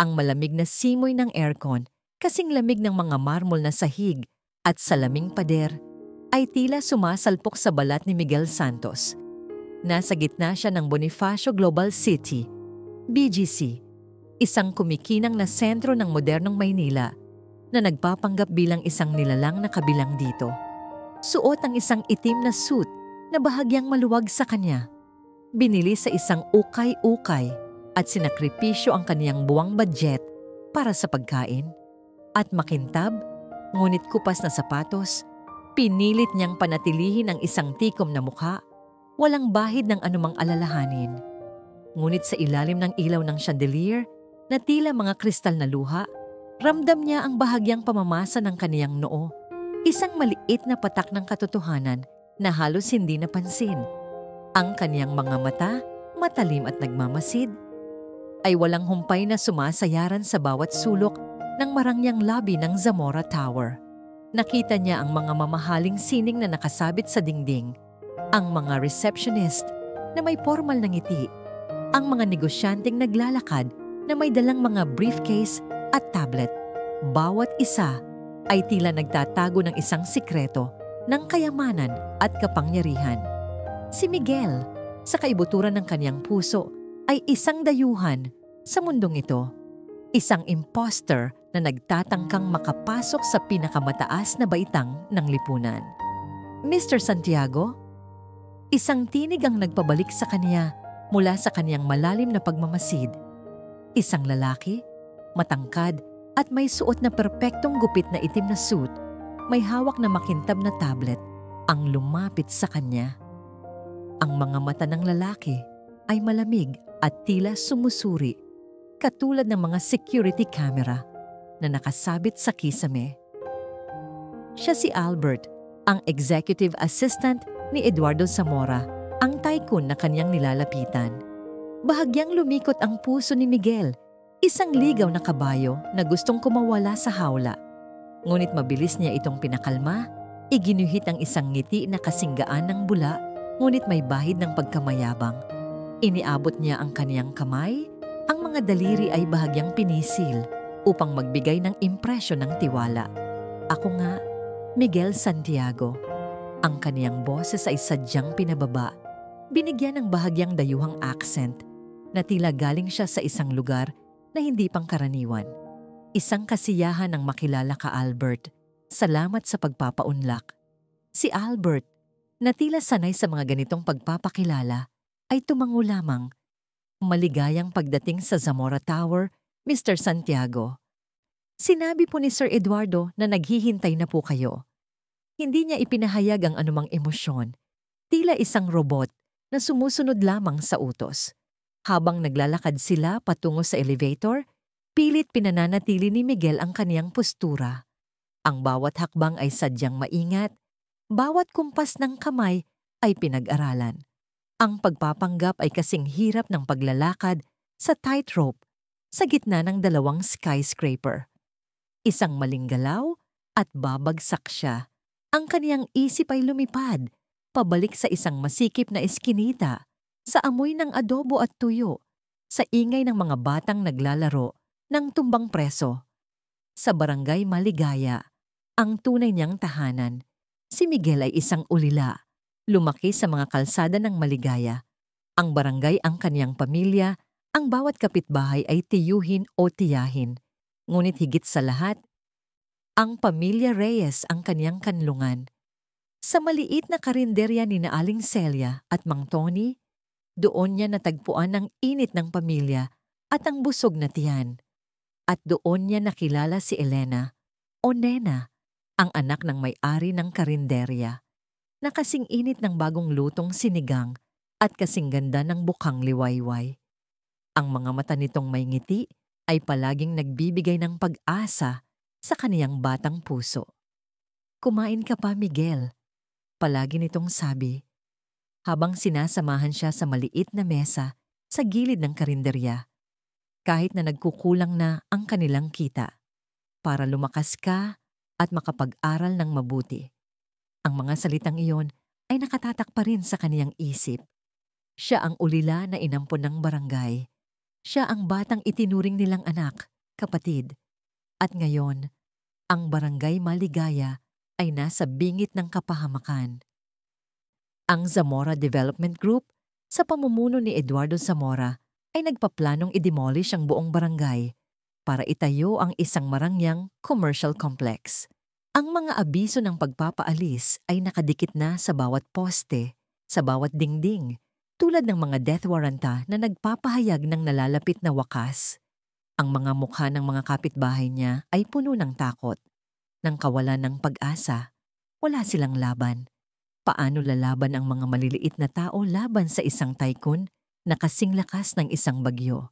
Ang malamig na simoy ng aircon, kasing lamig ng mga marmol na sahig at salaming pader, ay tila sumasalpok sa balat ni Miguel Santos. Nasa gitna siya ng Bonifacio Global City, BGC, isang kumikinang na sentro ng modernong Maynila na nagpapanggap bilang isang nilalang na kabilang dito. Suot ang isang itim na suit na bahagyang maluwag sa kanya. Binili sa isang ukay-ukay at sinakripisyo ang kaniyang buwang budget para sa pagkain. At makintab, ngunit kupas na sapatos, pinilit niyang panatilihin ang isang tikom na mukha, walang bahid ng anumang alalahanin. Ngunit sa ilalim ng ilaw ng chandelier, na tila mga kristal na luha, ramdam niya ang bahagyang pamamasa ng kaniyang noo, isang maliit na patak ng katotohanan na halos hindi napansin. Ang kaniyang mga mata, matalim at nagmamasid, ay walang humpay na sumasayaran sa bawat sulok ng marangyang lobby ng Zamora Tower. Nakita niya ang mga mamahaling sining na nakasabit sa dingding, ang mga receptionist na may formal na ngiti, ang mga negosyanteng naglalakad na may dalang mga briefcase at tablet. Bawat isa ay tila nagtatago ng isang sikreto ng kayamanan at kapangyarihan. Si Miguel, sa kaibuturan ng kaniyang puso, ay isang dayuhan sa mundong ito. Isang imposter na nagtatangkang makapasok sa pinakamataas na baitang ng lipunan. Mr. Santiago? Isang tinig ang nagpabalik sa kaniya mula sa kaniyang malalim na pagmamasid. Isang lalaki, matangkad at may suot na perpektong gupit na itim na suit, may hawak na makintab na tablet, ang lumapit sa kanya. Ang mga mata ng lalaki ay malamig at tila sumusuri, katulad ng mga security camera na nakasabit sa kisame. Siya si Albert, ang executive assistant ni Eduardo Zamora, ang tycoon na kanyang nilalapitan. Bahagyang lumikot ang puso ni Miguel, isang ligaw na kabayo na gustong kumawala sa hawla. Ngunit mabilis niya itong pinakalma, iginuhit ang isang ngiti na kasinggaan ng bula, ngunit may bahid ng pagkamayabang. Iniabot niya ang kaniyang kamay, ang mga daliri ay bahagyang pinisil upang magbigay ng impresyon ng tiwala. Ako nga, Miguel Santiago. Ang kaniyang boses ay sadyang pinababa, binigyan ng bahagyang dayuhang accent na tila galing siya sa isang lugar na hindi pangkaraniwan. Isang kasiyahan ng makilala ka, Albert. Salamat sa pagpapaunlak. Si Albert, na tila sanay sa mga ganitong pagpapakilala, ay tumango lamang. Maligayang pagdating sa Zamora Tower, Mr. Santiago. Sinabi po ni Sir Eduardo na naghihintay na po kayo. Hindi niya ipinahayag ang anumang emosyon. Tila isang robot na sumusunod lamang sa utos. Habang naglalakad sila patungo sa elevator, pilit pinananatili ni Miguel ang kaniyang postura. Ang bawat hakbang ay sadyang maingat, bawat kumpas ng kamay ay pinag-aralan. Ang pagpapanggap ay kasing hirap ng paglalakad sa tightrope sa gitna ng dalawang skyscraper. Isang maling galaw at babagsak siya. Ang kaniyang isip ay lumipad, pabalik sa isang masikip na eskinita, sa amoy ng adobo at tuyo, sa ingay ng mga batang naglalaro ng tumbang preso. Sa barangay Maligaya, ang tunay niyang tahanan, si Miguel ay isang ulila, lumaki sa mga kalsada ng Maligaya. Ang barangay ang kaniyang pamilya, ang bawat kapitbahay ay tiyuhin o tiyahin. Ngunit higit sa lahat, ang pamilya Reyes ang kaniyang kanlungan. Sa maliit na karinderya ni Aling Celia at Mang Tony, doon niya natagpuan ang init ng pamilya at ang busog na tiyan. At doon niya nakilala si Elena, o Nena, ang anak ng may-ari ng karinderya, na kasing init ng bagong lutong sinigang at kasing ganda ng bukang liwayway. Ang mga mata nitong may ngiti ay palaging nagbibigay ng pag-asa sa kaniyang batang puso. Kumain ka pa, Miguel, palagi nitong sabi, habang sinasamahan siya sa maliit na mesa sa gilid ng karinderya, kahit na nagkukulang na ang kanilang kita, para lumakas ka at makapag-aral ng mabuti. Ang mga salitang iyon ay nakatatak pa rin sa kaniyang isip. Siya ang ulila na inampon ng barangay. Siya ang batang itinuring nilang anak. magkapatid. At ngayon, ang Barangay Maligaya ay nasa bingit ng kapahamakan. Ang Zamora Development Group, sa pamumuno ni Eduardo Zamora, ay nagpaplanong i-demolish ang buong barangay para itayo ang isang marangyang commercial complex. Ang mga abiso ng pagpapaalis ay nakadikit na sa bawat poste, sa bawat dingding, tulad ng mga death warranta na nagpapahayag ng nalalapit na wakas. Ang mga mukha ng mga kapitbahay niya ay puno ng takot. Nang kawalan ng pag-asa, wala silang laban. Paano lalaban ang mga maliliit na tao laban sa isang tycoon na kasing lakas ng isang bagyo?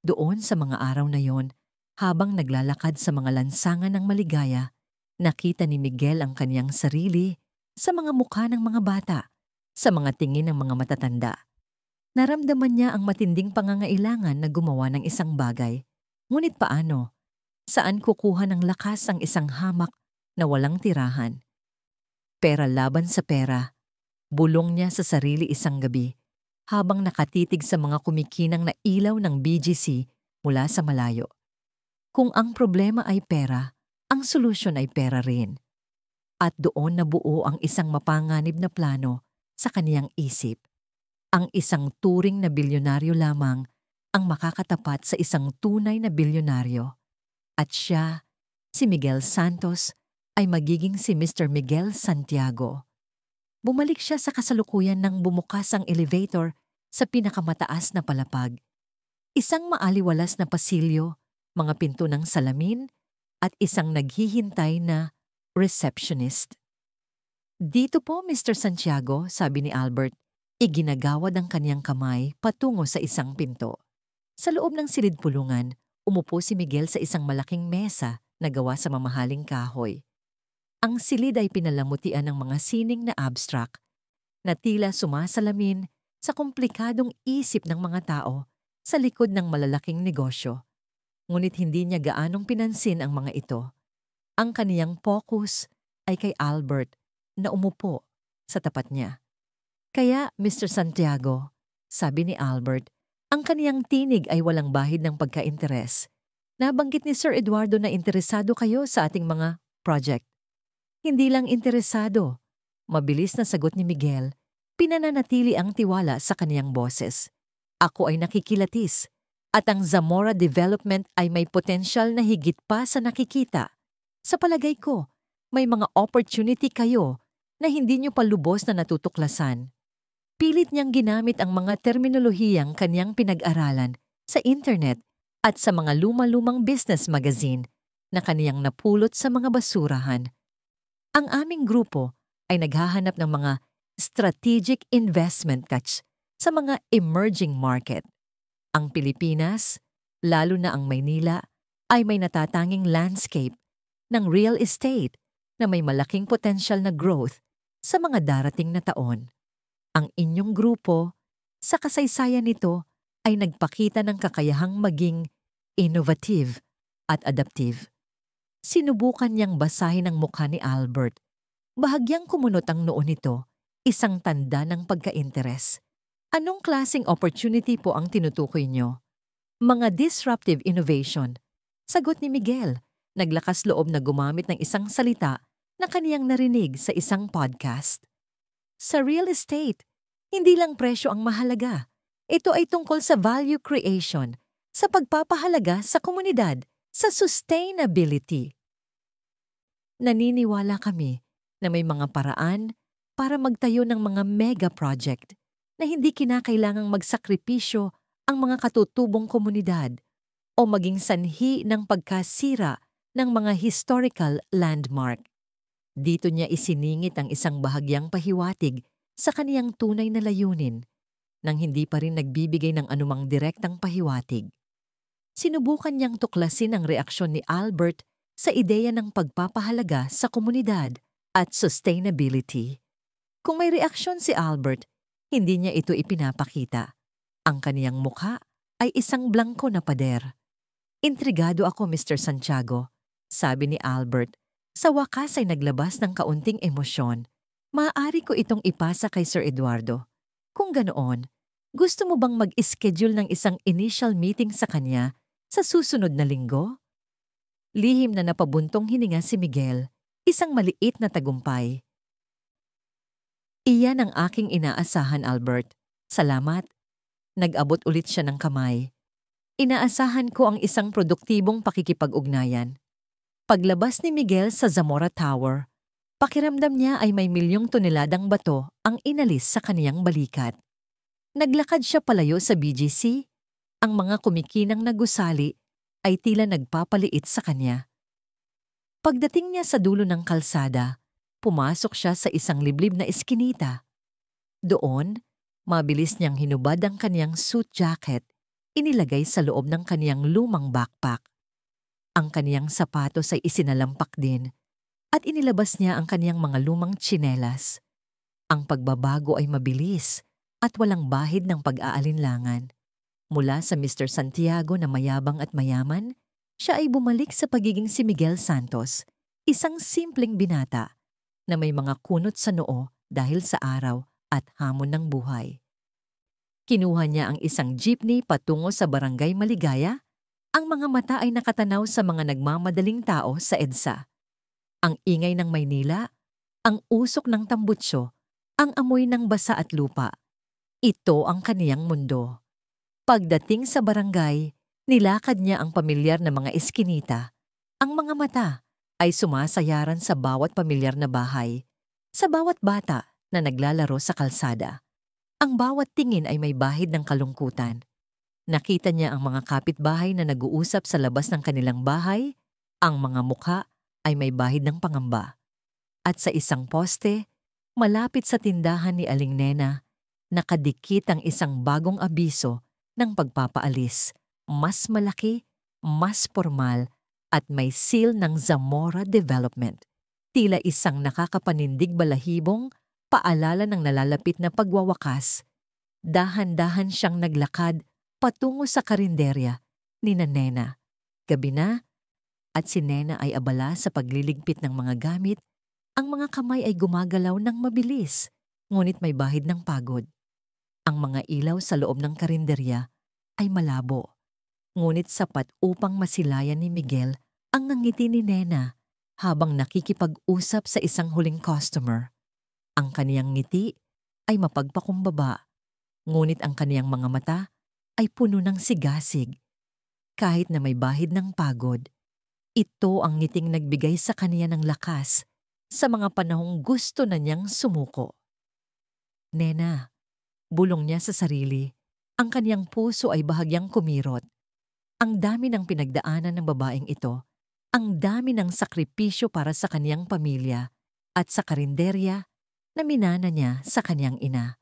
Doon sa mga araw na yon, habang naglalakad sa mga lansangan ng Maligaya, nakita ni Miguel ang kaniyang sarili sa mga mukha ng mga bata, sa mga tingin ng mga matatanda. Naramdaman niya ang matinding pangangailangan na gumawa ng isang bagay. Ngunit paano? Saan kukuha ng lakas ang isang hamak na walang tirahan? Pera laban sa pera. Bulong niya sa sarili isang gabi habang nakatitig sa mga kumikinang na ilaw ng BGC mula sa malayo. Kung ang problema ay pera, ang solusyon ay pera rin. At doon nabuo ang isang mapanganib na plano sa kaniyang isip. Ang isang turing na bilyonaryo lamang ang makakatapat sa isang tunay na bilyonaryo. At siya, si Miguel Santos, ay magiging si Mr. Miguel Santiago. Bumalik siya sa kasalukuyan nang bumukas ang elevator sa pinakamataas na palapag. Isang maaliwalas na pasilyo, mga pinto ng salamin, at isang naghihintay na receptionist. "Dito po, Mr. Santiago," sabi ni Albert. Iginagawad ang kaniyang kamay patungo sa isang pinto. Sa loob ng silid-pulungan, umupo si Miguel sa isang malaking mesa na gawa sa mamahaling kahoy. Ang silid ay pinalamutian ng mga sining na abstract na tila sumasalamin sa komplikadong isip ng mga tao sa likod ng malalaking negosyo. Ngunit hindi niya gaanong pinansin ang mga ito. Ang kaniyang focus ay kay Albert na umupo sa tapat niya. "Kaya, Mr. Santiago," sabi ni Albert, ang kaniyang tinig ay walang bahid ng pagka-interes. "Nabanggit ni Sir Eduardo na interesado kayo sa ating mga project." "Hindi lang interesado." Mabilis na sagot ni Miguel, pinananatili ang tiwala sa kaniyang boses. "Ako ay nakikilatis, at ang Zamora Development ay may potensyal na higit pa sa nakikita. Sa palagay ko, may mga opportunity kayo na hindi nyo pa lubos na natutuklasan." Pilit niyang ginamit ang mga terminolohiyang kaniyang pinag-aralan sa internet at sa mga luma-lumang business magazine na kaniyang napulot sa mga basurahan. "Ang aming grupo ay naghahanap ng mga strategic investment catch sa mga emerging market. Ang Pilipinas, lalo na ang Maynila, ay may natatanging landscape ng real estate na may malaking potensyal na growth sa mga darating na taon. Ang inyong grupo, sa kasaysayan nito, ay nagpakita ng kakayahang maging innovative at adaptive." Sinubukan niyang basahin ang mukha ni Albert. Bahagyang kumunot ang noo nito, isang tanda ng pagka-interes. "Anong klaseng opportunity po ang tinutukoy niyo?" "Mga disruptive innovation," sagot ni Miguel, naglakas loob na gumamit ng isang salita na kaniyang narinig sa isang podcast. "Sa real estate, hindi lang presyo ang mahalaga. Ito ay tungkol sa value creation, sa pagpapahalaga sa komunidad, sa sustainability. Naniniwala kami na may mga paraan para magtayo ng mga mega project na hindi kinakailangang magsakripisyo ang mga katutubong komunidad o maging sanhi ng pagkasira ng mga historical landmark." Dito niya isiningit ang isang bahagyang pahiwatig sa kaniyang tunay na layunin nang hindi pa rin nagbibigay ng anumang direktang pahiwatig. Sinubukan niyang tuklasin ang reaksyon ni Albert sa ideya ng pagpapahalaga sa komunidad at sustainability. Kung may reaksyon si Albert, hindi niya ito ipinapakita. Ang kaniyang mukha ay isang blangko na pader. "Intrigado ako, Mr. Santiago," sabi ni Albert. Sa wakas ay naglabas ng kaunting emosyon. "Maaari ko itong ipasa kay Sir Eduardo. Kung ganoon, gusto mo bang mag-schedule ng isang initial meeting sa kanya sa susunod na linggo?" Lihim na napabuntong hininga si Miguel, isang maliit na tagumpay. Iyan ang aking inaasahan, Albert. Salamat. Nag-abot ulit siya ng kamay. Inaasahan ko ang isang produktibong pakikipag-ugnayan. Paglabas ni Miguel sa Zamora Tower, pakiramdam niya ay may milyong toneladang bato ang inalis sa kaniyang balikat. Naglakad siya palayo sa BGC. Ang mga kumikinang na gusali ay tila nagpapaliit sa kanya. Pagdating niya sa dulo ng kalsada, pumasok siya sa isang liblib na eskinita. Doon, mabilis niyang hinubad ang kaniyang suit jacket, inilagay sa loob ng kaniyang lumang backpack. Ang kaniyang sapatos ay isinalampak din at inilabas niya ang kaniyang mga lumang tsinelas. Ang pagbabago ay mabilis at walang bahid ng pag-aalinlangan. Mula sa Mr. Santiago na mayabang at mayaman, siya ay bumalik sa pagiging si Miguel Santos, isang simpleng binata na may mga kunot sa noo dahil sa araw at hamon ng buhay. Kinuha niya ang isang jeepney patungo sa Barangay Maligaya. Ang mga mata ay nakatanaw sa mga nagmamadaling tao sa EDSA. Ang ingay ng Maynila, ang usok ng tambutsyo, ang amoy ng basa at lupa. Ito ang kaniyang mundo. Pagdating sa barangay, nilakad niya ang pamilyar na mga eskinita. Ang mga mata ay sumasayaran sa bawat pamilyar na bahay, sa bawat bata na naglalaro sa kalsada. Ang bawat tingin ay may bahid ng kalungkutan. Nakita niya ang mga kapitbahay na nag-uusap sa labas ng kanilang bahay, ang mga mukha ay may bahid ng pangamba. At sa isang poste, malapit sa tindahan ni Aling Nena, nakadikit ang isang bagong abiso ng pagpapaalis, mas malaki, mas formal, at may seal ng Zamora Development. Tila isang nakakapanindig balahibong paalala ng nalalapit na pagwawakas. Dahan-dahan siyang naglakad patungo sa karinderya ni Nena. Gabi na, at si Nena ay abala sa pagliligpit ng mga gamit. Ang mga kamay ay gumagalaw ng mabilis, ngunit may bahid ng pagod. Ang mga ilaw sa loob ng karinderya ay malabo, ngunit sapat upang masilayan ni Miguel ang ngiti ni Nena habang nakikipag-usap sa isang huling customer. Ang kaniyang ngiti ay mapagpakumbaba, ngunit ang kaniyang mga mata ay puno ng sigasig. Kahit na may bahid ng pagod, ito ang ngiting nagbigay sa kaniya ng lakas sa mga panahong gusto na niyang sumuko. Nena, bulong niya sa sarili, ang kaniyang puso ay bahagyang kumirot. Ang dami ng pinagdaanan ng babaeng ito, ang dami ng sakripisyo para sa kaniyang pamilya at sa karinderya na minana niya sa kaniyang ina.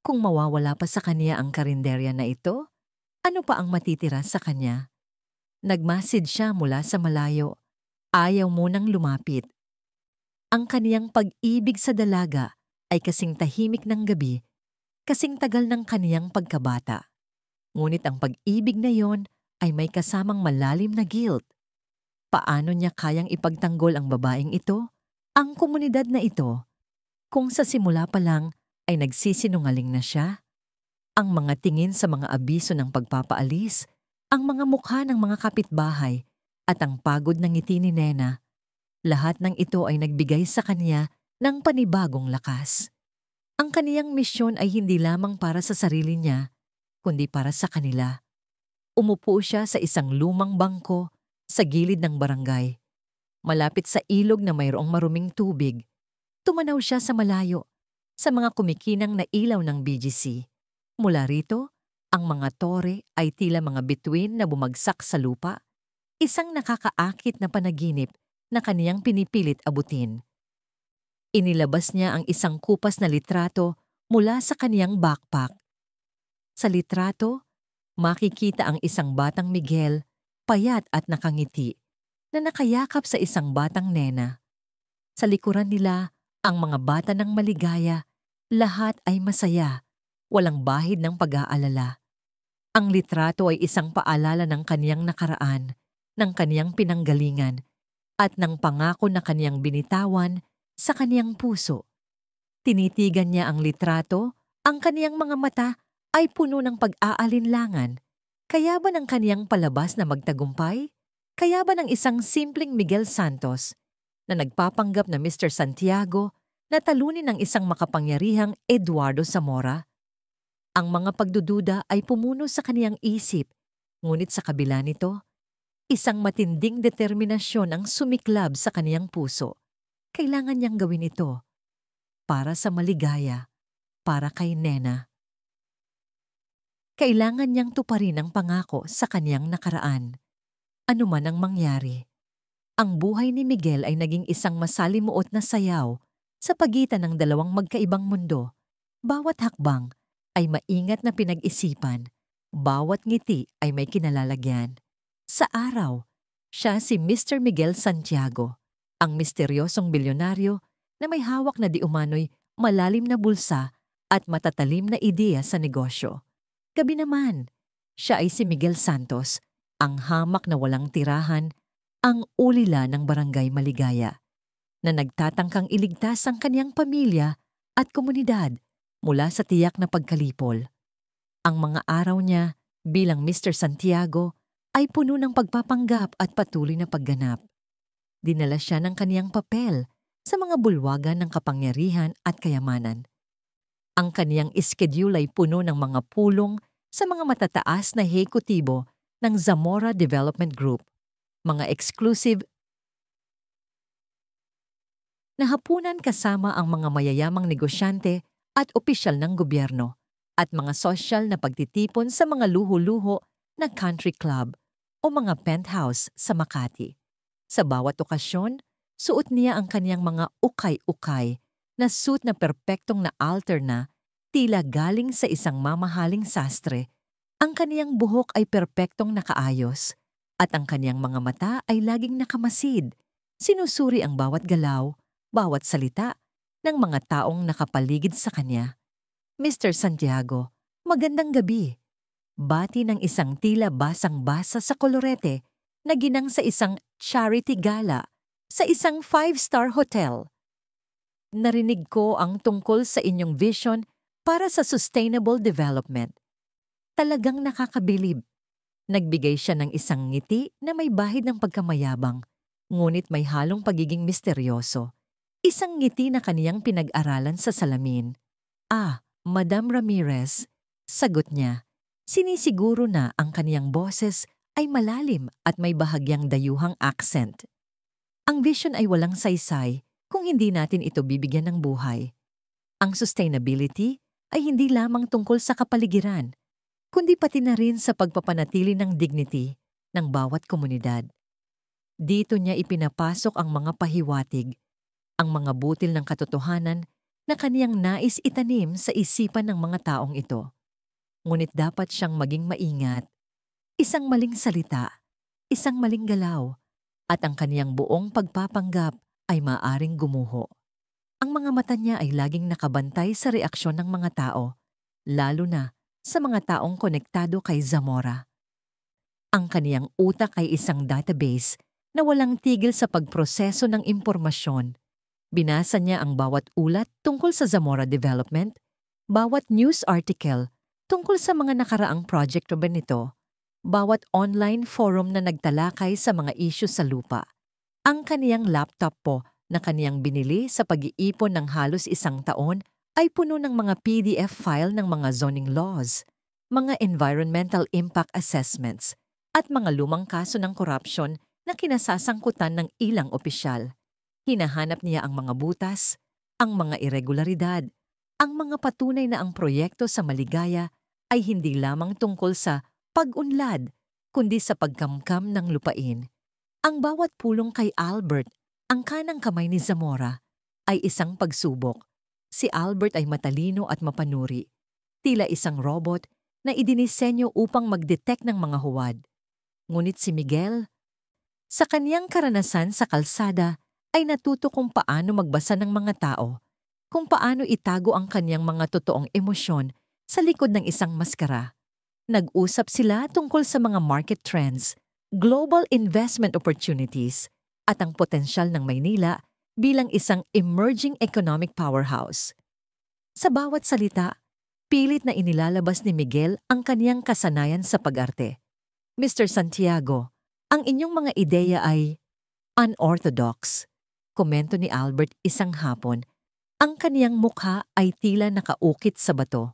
Kung mawawala pa sa kaniya ang karinderya na ito, ano pa ang matitira sa kanya? Nagmasid siya mula sa malayo. Ayaw munang lumapit. Ang kaniyang pag-ibig sa dalaga ay kasing tahimik ng gabi, kasing tagal ng kaniyang pagkabata. Ngunit ang pag-ibig na yon ay may kasamang malalim na guilt. Paano niya kayang ipagtanggol ang babaeng ito, ang komunidad na ito, kung sa simula pa lang ay nagsisinungaling na siya? Ang mga tingin sa mga abiso ng pagpapaalis, ang mga mukha ng mga kapitbahay, at ang pagod ng ngiti ni Nena, lahat ng ito ay nagbigay sa kanya ng panibagong lakas. Ang kaniyang misyon ay hindi lamang para sa sarili niya, kundi para sa kanila. Umupo siya sa isang lumang bangko sa gilid ng barangay. Malapit sa ilog na mayroong maruming tubig, tumanaw siya sa malayo sa mga kumikinang na ilaw ng BGC. Mula rito, ang mga tore ay tila mga bituin na bumagsak sa lupa, isang nakakaakit na panaginip na kaniyang pinipilit abutin. Inilabas niya ang isang kupas na litrato mula sa kaniyang backpack. Sa litrato, makikita ang isang batang Miguel, payat at nakangiti, na nakayakap sa isang batang Nena. Sa likuran nila, ang mga bata ng maligaya, lahat ay masaya, walang bahid ng pag-aalala. Ang litrato ay isang paalala ng kaniyang nakaraan, ng kaniyang pinanggalingan, at ng pangako na kaniyang binitawan sa kaniyang puso. Tinitigan niya ang litrato, ang kaniyang mga mata ay puno ng pag-aalinlangan. Kaya ba ng kaniyang palabas na magtagumpay? Kaya ba ng isang simpleng Miguel Santos na nagpapanggap na Mr. Santiago na talunin ng isang makapangyarihang Eduardo Zamora? Ang mga pagdududa ay pumuno sa kaniyang isip, ngunit sa kabila nito, isang matinding determinasyon ang sumiklab sa kaniyang puso. Kailangan niyang gawin ito para sa maligaya, para kay Nena. Kailangan niyang tuparin ang pangako sa kaniyang nakaraan. Ano man ang mangyari, ang buhay ni Miguel ay naging isang masalimuot na sayaw sa pagitan ng dalawang magkaibang mundo. Bawat hakbang ay maingat na pinag-isipan, bawat ngiti ay may kinalalagyan. Sa araw, siya si Mr. Miguel Santiago, ang misteryosong bilyonaryo na may hawak na di umano'y malalim na bulsa at matatalim na ideya sa negosyo. Gabi naman, siya ay si Miguel Santos, ang hamak na walang tirahan, ang ulila ng Barangay Maligaya, na nagtatangkang iligtas ang kaniyang pamilya at komunidad mula sa tiyak na pagkalipol. Ang mga araw niya bilang Mr. Santiago ay puno ng pagpapanggap at patuloy na pagganap. Dinala siya ng kaniyang papel sa mga bulwagan ng kapangyarihan at kayamanan. Ang kaniyang schedule ay puno ng mga pulong sa mga matataas na hekutibo ng Zamora Development Group, mga exclusive na hapunan kasama ang mga mayayamang negosyante at opisyal ng gobyerno at mga sosyal na pagtitipon sa mga luho-luho na country club o mga penthouse sa Makati. Sa bawat okasyon, suot niya ang kaniyang mga ukay-ukay na suit na perpektong na-alter na tila galing sa isang mamahaling sastre. Ang kaniyang buhok ay perpektong nakaayos at ang kaniyang mga mata ay laging nakamasid. Sinusuri ang bawat galaw, bawat salita ng mga taong nakapaligid sa kanya. Mr. Santiago, magandang gabi. Bati ng isang tila basang-basa sa kolorete na ginang sa isang charity gala sa isang 5-star hotel. Narinig ko ang tungkol sa inyong vision para sa sustainable development. Talagang nakakabilib. Nagbigay siya ng isang ngiti na may bahid ng pagkamayabang, ngunit may halong pagiging misteryoso. Isang ngiti na kaniyang pinag-aralan sa salamin. "Ah, Madam Ramirez," sagot niya. Sinisiguro na ang kaniyang boses ay malalim at may bahagyang dayuhang accent. Ang vision ay walang saysay kung hindi natin ito bibigyan ng buhay. Ang sustainability ay hindi lamang tungkol sa kapaligiran, kundi pati na rin sa pagpapanatili ng dignity ng bawat komunidad. Dito niya ipinapasok ang mga pahiwatig, ang mga butil ng katotohanan na kaniyang nais itanim sa isipan ng mga taong ito. Ngunit dapat siyang maging maingat. Isang maling salita, isang maling galaw, at ang kaniyang buong pagpapanggap ay maaring gumuho. Ang mga mata niya ay laging nakabantay sa reaksyon ng mga tao, lalo na sa mga taong konektado kay Zamora. Ang kaniyang utak ay isang database na walang tigil sa pagproseso ng impormasyon. Binasa niya ang bawat ulat tungkol sa Zamora Development, bawat news article tungkol sa mga nakaraang project nito, bawat online forum na nagtalakay sa mga issue sa lupa. Ang kaniyang laptop po na kaniyang binili sa pag-iipon ng halos 1 taon ay puno ng mga PDF file ng mga zoning laws, mga environmental impact assessments, at mga lumang kaso ng korupsyon na kinasasangkutan ng ilang opisyal. Hinahanap niya ang mga butas, ang mga irregularidad, ang mga patunay na ang proyekto sa Maligaya ay hindi lamang tungkol sa pag-unlad, kundi sa pagkamkam ng lupain. Ang bawat pulong kay Albert, ang kanang kamay ni Zamora, ay isang pagsubok. Si Albert ay matalino at mapanuri, tila isang robot na idinisenyo upang mag-detect ng mga huwad. Ngunit si Miguel, sa kaniyang karanasan sa kalsada, ay natuto kung paano magbasa ng mga tao, kung paano itago ang kaniyang mga totoong emosyon sa likod ng isang maskara. Nag-usap sila tungkol sa mga market trends, global investment opportunities, at ang potensyal ng Maynila bilang isang emerging economic powerhouse. Sa bawat salita, pilit na inilalabas ni Miguel ang kaniyang kasanayan sa pag-arte. "Mr. Santiago, Ang inyong mga ideya ay unorthodox. Komento ni Albert isang hapon. Ang kaniyang mukha ay tila nakaukit sa bato.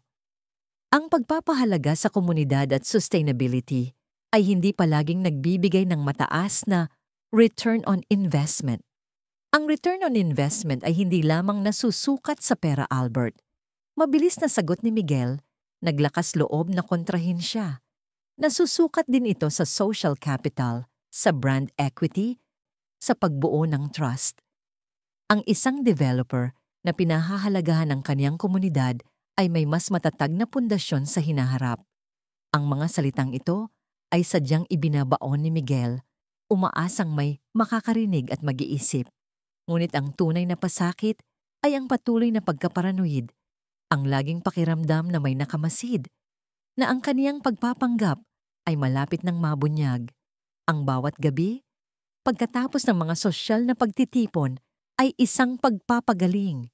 Ang pagpapahalaga sa komunidad at sustainability ay hindi palaging nagbibigay ng mataas na return on investment. Ang return on investment ay hindi lamang nasusukat sa pera, Albert. Mabilis na sagot ni Miguel, naglakas loob na kontrahin siya. Nasusukat din ito sa social capital, sa brand equity, sa pagbuo ng trust. Ang isang developer na pinahahalagahan ng kaniyang komunidad ay may mas matatag na pundasyon sa hinaharap. Ang mga salitang ito ay sadyang ibinabaon ni Miguel, umaasang may makakarinig at mag-iisip. Ngunit ang tunay na pasakit ay ang patuloy na pagkaparanoid, ang laging pakiramdam na may nakamasid, na ang kaniyang pagpapanggap ay malapit ng mabunyag. Ang bawat gabi, pagkatapos ng mga sosyal na pagtitipon, ay isang pagpapagaling.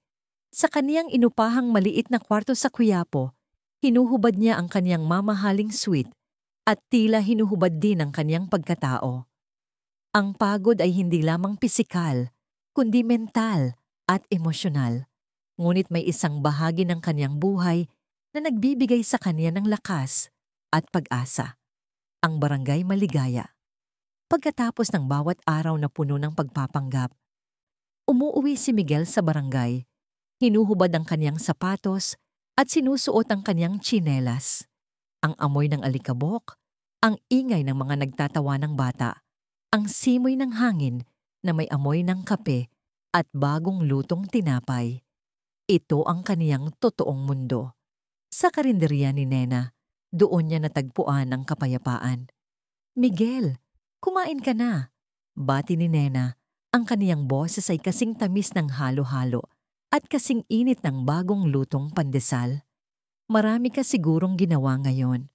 Sa kaniyang inupahang maliit na kwarto sa Quiapo, hinuhubad niya ang kaniyang mamahaling suite at tila hinuhubad din ang kaniyang pagkatao. Ang pagod ay hindi lamang pisikal, kundi mental at emosyonal. Ngunit may isang bahagi ng kaniyang buhay na nagbibigay sa kaniya ng lakas at pag-asa. Ang barangay Maligaya. Pagkatapos ng bawat araw na puno ng pagpapanggap, umuuwi si Miguel sa barangay, hinuhubad ang kaniyang sapatos at sinusuot ang kaniyang tsinelas. Ang amoy ng alikabok, ang ingay ng mga nagtatawanang bata, ang simoy ng hangin na may amoy ng kape at bagong lutong tinapay. Ito ang kaniyang totoong mundo. Sa karinderya ni Nena, doon niya natagpuan ang kapayapaan. Miguel, kumain ka na. Bati ni Nena, ang kaniyang boses ay kasing tamis ng halo-halo at kasing init ng bagong lutong pandesal. Marami ka sigurong ginawa ngayon.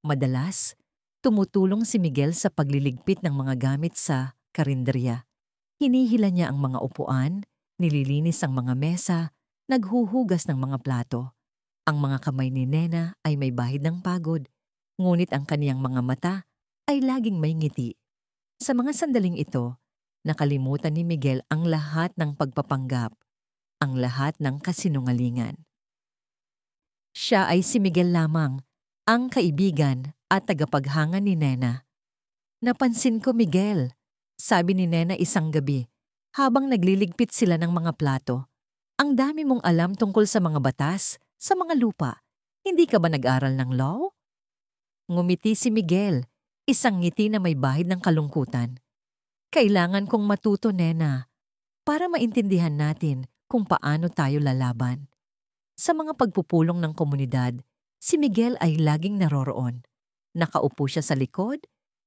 Madalas, tumutulong si Miguel sa pagliligpit ng mga gamit sa karinderya. Hinihila niya ang mga upuan, nililinis ang mga mesa, naghuhugas ng mga plato. Ang mga kamay ni Nena ay may bahid ng pagod, ngunit ang kaniyang mga mata ay laging may ngiti. Sa mga sandaling ito, nakalimutan ni Miguel ang lahat ng pagpapanggap, ang lahat ng kasinungalingan. Siya ay si Miguel lamang, ang kaibigan at tagapaghanga ni Nena. Napansin ko, Miguel, sabi ni Nena isang gabi, habang nagliligpit sila ng mga plato. Ang dami mong alam tungkol sa mga batas, sa mga lupa. Hindi ka ba nag-aral ng law? Ngumiti si Miguel, isang ngiti na may bahid ng kalungkutan. Kailangan kong matuto, Nena, para maintindihan natin kung paano tayo lalaban. Sa mga pagpupulong ng komunidad, si Miguel ay laging naroroon. Nakaupo siya sa likod,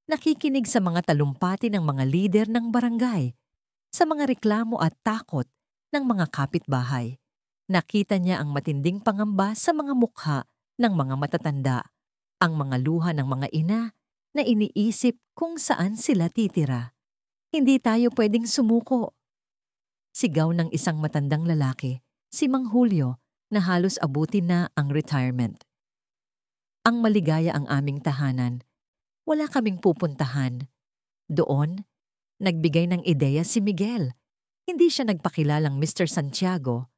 nakikinig sa mga talumpati ng mga lider ng barangay, sa mga reklamo at takot ng mga kapitbahay. Nakita niya ang matinding pangamba sa mga mukha ng mga matatanda, ang mga luha ng mga ina na iniisip kung saan sila titira. Hindi tayo pwedeng sumuko. Sigaw ng isang matandang lalaki, si Mang Julio, na halos abutin na ang retirement. Ang maligaya ang aming tahanan. Wala kaming pupuntahan. Doon, nagbigay ng ideya si Miguel. Hindi siya nagpakilalang Mr. Santiago,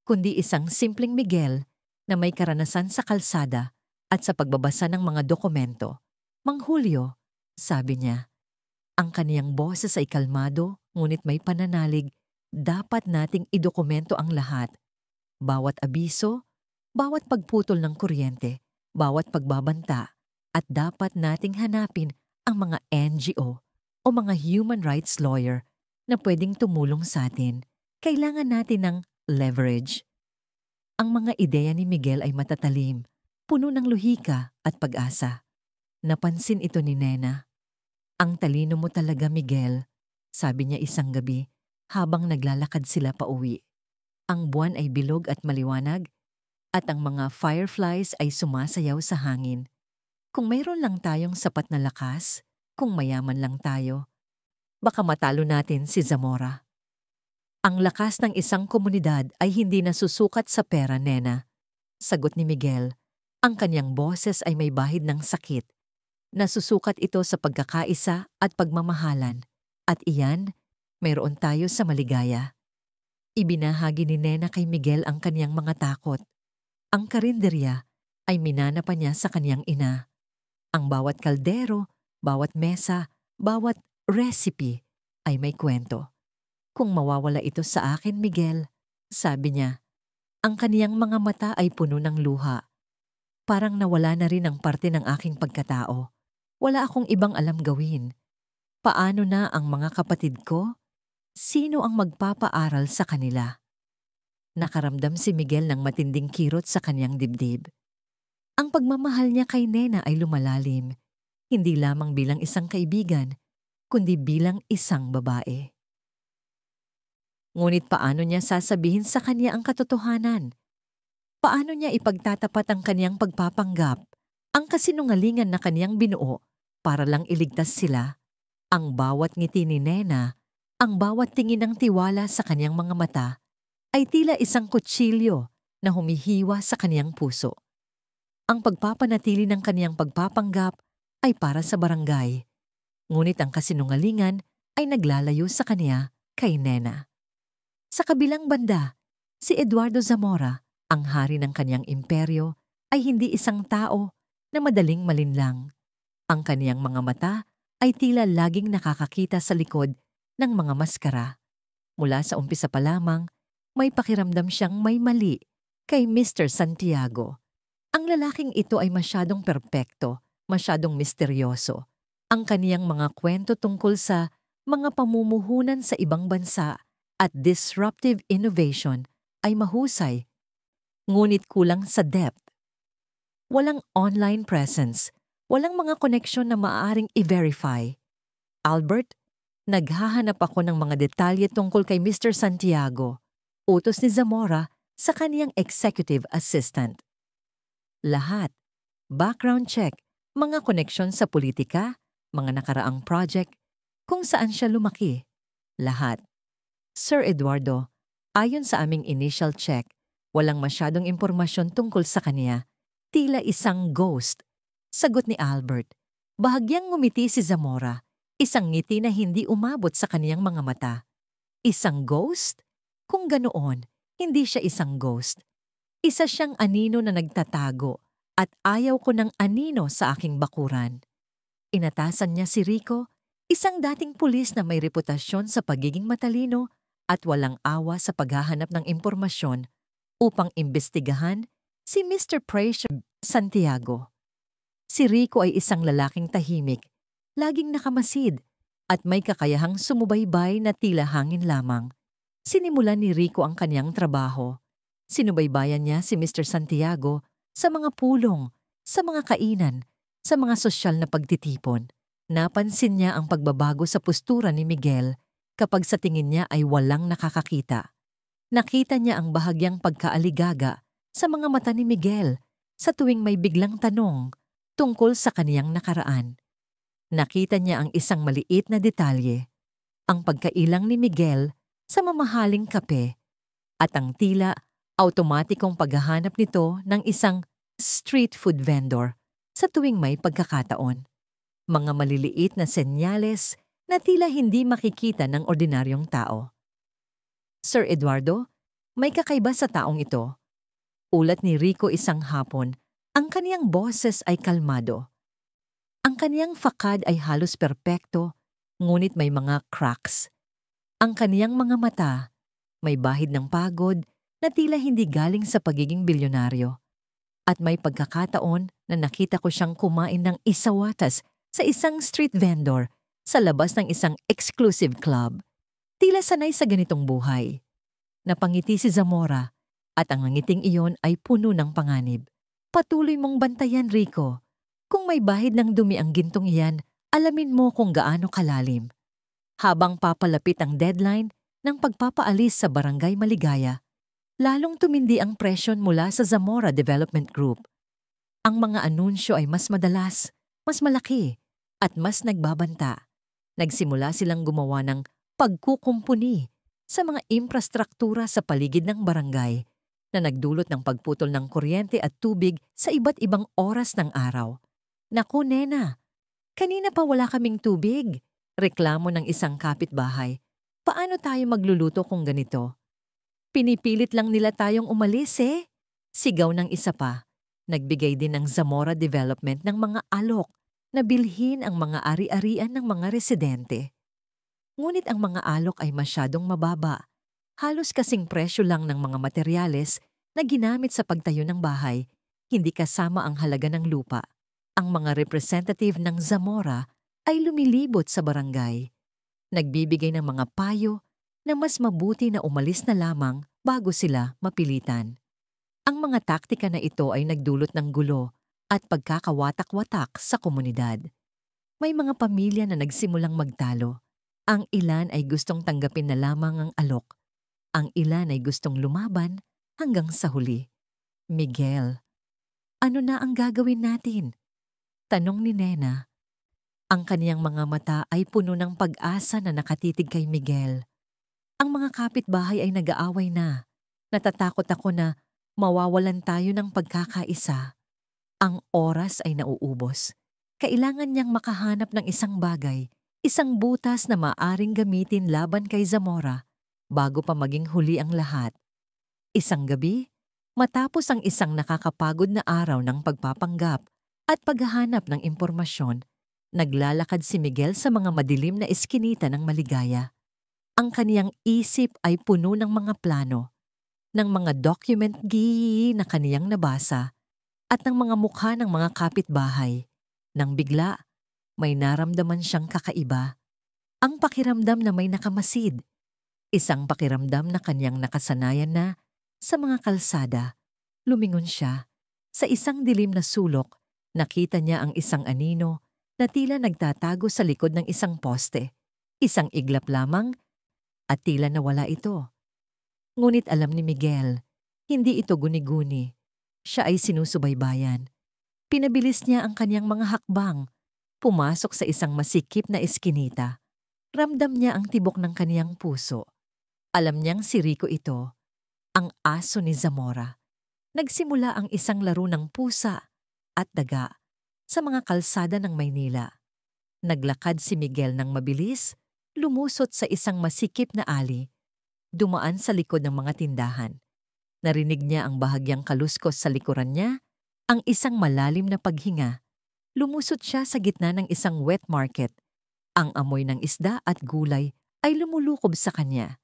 kundi isang simpleng Miguel na may karanasan sa kalsada at sa pagbabasa ng mga dokumento. Mang Julio, sabi niya, ang kaniyang boses ay kalmado ngunit may pananalig, dapat nating idokumento ang lahat. Bawat abiso, bawat pagputol ng kuryente, bawat pagbabanta, at dapat nating hanapin ang mga NGO o mga human rights lawyer na pwedeng tumulong sa atin. Kailangan natin ng leverage. Ang mga ideya ni Miguel ay matatalim, puno ng lohika at pag-asa. Napansin ito ni Nena. Ang talino mo talaga, Miguel, sabi niya isang gabi habang naglalakad sila pauwi. Ang buwan ay bilog at maliwanag at ang mga fireflies ay sumasayaw sa hangin. Kung mayroon lang tayong sapat na lakas, kung mayaman lang tayo, baka matalo natin si Zamora. Ang lakas ng isang komunidad ay hindi nasusukat sa pera, Nena. Sagot ni Miguel. Ang kanyang boses ay may bahid ng sakit. Nasusukat ito sa pagkakaisa at pagmamahalan. At iyan, mayroon tayo sa maligaya. Ibinahagi ni Nena kay Miguel ang kaniyang mga takot. Ang karinderya ay minana pa niya sa kaniyang ina. Ang bawat kaldero, bawat mesa, bawat recipe ay may kwento. Kung mawawala ito sa akin, Miguel, sabi niya, ang kaniyang mga mata ay puno ng luha. Parang nawala na rin ang parte ng aking pagkatao. Wala akong ibang alam gawin. Paano na ang mga kapatid ko? Sino ang magpapaaral sa kanila? Nakaramdam si Miguel ng matinding kirot sa kanyang dibdib. Ang pagmamahal niya kay Nena ay lumalalim, hindi lamang bilang isang kaibigan, kundi bilang isang babae. Ngunit paano niya sasabihin sa kanya ang katotohanan? Paano niya ipagtatapat ang kaniyang pagpapanggap, ang kasinungalingan na kaniyang binuo para lang iligtas sila? Ang bawat ngiti ni Nena, ang bawat tingin ng tiwala sa kaniyang mga mata, ay tila isang kutsilyo na humihiwa sa kaniyang puso. Ang pagpapanatili ng kaniyang pagpapanggap ay para sa barangay, ngunit ang kasinungalingan ay naglalayo sa kaniya kay Nena. Sa kabilang banda, si Eduardo Zamora, ang hari ng kaniyang imperyo, ay hindi isang tao na madaling malinlang. Ang kaniyang mga mata ay tila laging nakakakita sa likod ng mga maskara. Mula sa umpisa pa lamang, may pakiramdam siyang may mali kay Mr. Santiago. Ang lalaking ito ay masyadong perpekto, masyadong misteryoso. Ang kaniyang mga kwento tungkol sa mga pamumuhunan sa ibang bansa at disruptive innovation ay mahusay, ngunit kulang sa depth. Walang online presence, walang mga koneksyon na maaaring i-verify. Albert, naghahanap ako ng mga detalye tungkol kay Mr. Santiago, utos ni Zamora sa kaniyang executive assistant. Lahat, background check, mga koneksyon sa politika, mga nakaraang project, kung saan siya lumaki. Lahat. Sir Eduardo, ayon sa aming initial check, walang masyadong impormasyon tungkol sa kaniya. Tila isang ghost. Sagot ni Albert. Bahagyang ngumiti si Zamora. Isang ngiti na hindi umabot sa kaniyang mga mata. Isang ghost? Kung ganoon, hindi siya isang ghost. Isa siyang anino na nagtatago at ayaw ko ng anino sa aking bakuran. Inatasan niya si Rico, isang dating pulis na may reputasyon sa pagiging matalino at walang awa sa paghahanap ng impormasyon upang imbestigahan si Mr. Precious Santiago. Si Rico ay isang lalaking tahimik, laging nakamasid, at may kakayahang sumubaybay na tila hangin lamang. Sinimulan ni Rico ang kanyang trabaho. Sinubaybayan niya si Mr. Santiago sa mga pulong, sa mga kainan, sa mga sosyal na pagtitipon. Napansin niya ang pagbabago sa postura ni Miguel kapag sa tingin niya ay walang nakakakita. Nakita niya ang bahagyang pagkaaligaga sa mga mata ni Miguel sa tuwing may biglang tanong tungkol sa kaniyang nakaraan. Nakita niya ang isang maliit na detalye, ang pagkailang ni Miguel sa mamahaling kape at ang tila automatikong paghahanap nito ng isang street food vendor sa tuwing may pagkakataon. Mga maliliit na senyales na tila hindi makikita ng ordinaryong tao. Sir Eduardo, may kakaiba sa taong ito. Ulat ni Rico isang hapon, ang kaniyang boses ay kalmado. Ang kaniyang fakad ay halos perpekto, ngunit may mga cracks. Ang kaniyang mga mata, may bahid ng pagod na tila hindi galing sa pagiging bilyonaryo. At may pagkakataon na nakita ko siyang kumain ng isawatas sa isang street vendor sa labas ng isang exclusive club. Tila sanay sa ganitong buhay. Napangiti si Zamora at ang ngiting iyon ay puno ng panganib. Patuloy mong bantayan, Rico. Kung may bahid ng dumi ang gintong iyan, alamin mo kung gaano kalalim. Habang papalapit ang deadline ng pagpapaalis sa Barangay Maligaya, lalong tumindi ang presyon mula sa Zamora Development Group. Ang mga anunsyo ay mas madalas, mas malaki, at mas nagbabanta. Nagsimula silang gumawa ng pagkukumpuni sa mga infrastruktura sa paligid ng barangay na nagdulot ng pagputol ng kuryente at tubig sa iba't ibang oras ng araw. Naku, Nena, Kanina pa wala kaming tubig. Reklamo ng isang kapitbahay. Paano tayo magluluto kung ganito? Pinipilit lang nila tayong umalis eh. Sigaw ng isa pa. Nagbigay din ng Zamora Development ng mga alok na bilhin ang mga ari-arian ng mga residente. Ngunit ang mga alok ay masyadong mababa. Halos kasing presyo lang ng mga materyales na ginamit sa pagtayo ng bahay, hindi kasama ang halaga ng lupa. Ang mga representative ng Zamora ay lumilibot sa barangay. Nagbibigay ng mga payo na mas mabuti na umalis na lamang bago sila mapilitan. Ang mga taktika na ito ay nagdulot ng gulo at pagkakawatak-watak sa komunidad. May mga pamilya na nagsimulang magtalo. Ang ilan ay gustong tanggapin na lamang ang alok. Ang ilan ay gustong lumaban hanggang sa huli. Miguel, ano na ang gagawin natin? Tanong ni Nena. Ang kaniyang mga mata ay puno ng pag-asa na nakatitig kay Miguel. Ang mga kapitbahay ay nag-aaway na. Natatakot ako na mawawalan tayo ng pagkakaisa. Ang oras ay nauubos. Kailangan niyang makahanap ng isang bagay, isang butas na maaring gamitin laban kay Zamora bago pa maging huli ang lahat. Isang gabi, matapos ang isang nakakapagod na araw ng pagpapanggap at paghahanap ng impormasyon, naglalakad si Miguel sa mga madilim na eskinita ng Maligaya. Ang kaniyang isip ay puno ng mga plano, ng mga document na kaniyang nabasa, at ng mga mukha ng mga kapitbahay. Nang bigla, may naramdaman siyang kakaiba. Ang pakiramdam na may nakamasid. Isang pakiramdam na kaniyang nakasanayan na sa mga kalsada. Lumingon siya. Sa isang dilim na sulok, nakita niya ang isang anino na tila nagtatago sa likod ng isang poste. Isang iglap lamang at tila nawala ito. Ngunit alam ni Miguel, hindi ito guni-guni. Siya ay sinusubaybayan. Pinabilis niya ang kanyang mga hakbang, pumasok sa isang masikip na eskinita. Ramdam niya ang tibok ng kaniyang puso. Alam niyang si Rico ito, ang aso ni Zamora. Nagsimula ang isang laro ng pusa at daga sa mga kalsada ng Maynila. Naglakad si Miguel ng mabilis, lumusot sa isang masikip na alley, dumaan sa likod ng mga tindahan. Narinig niya ang bahagyang kaluskos sa likuran niya, ang isang malalim na paghinga. Lumusot siya sa gitna ng isang wet market. Ang amoy ng isda at gulay ay lumulukob sa kanya.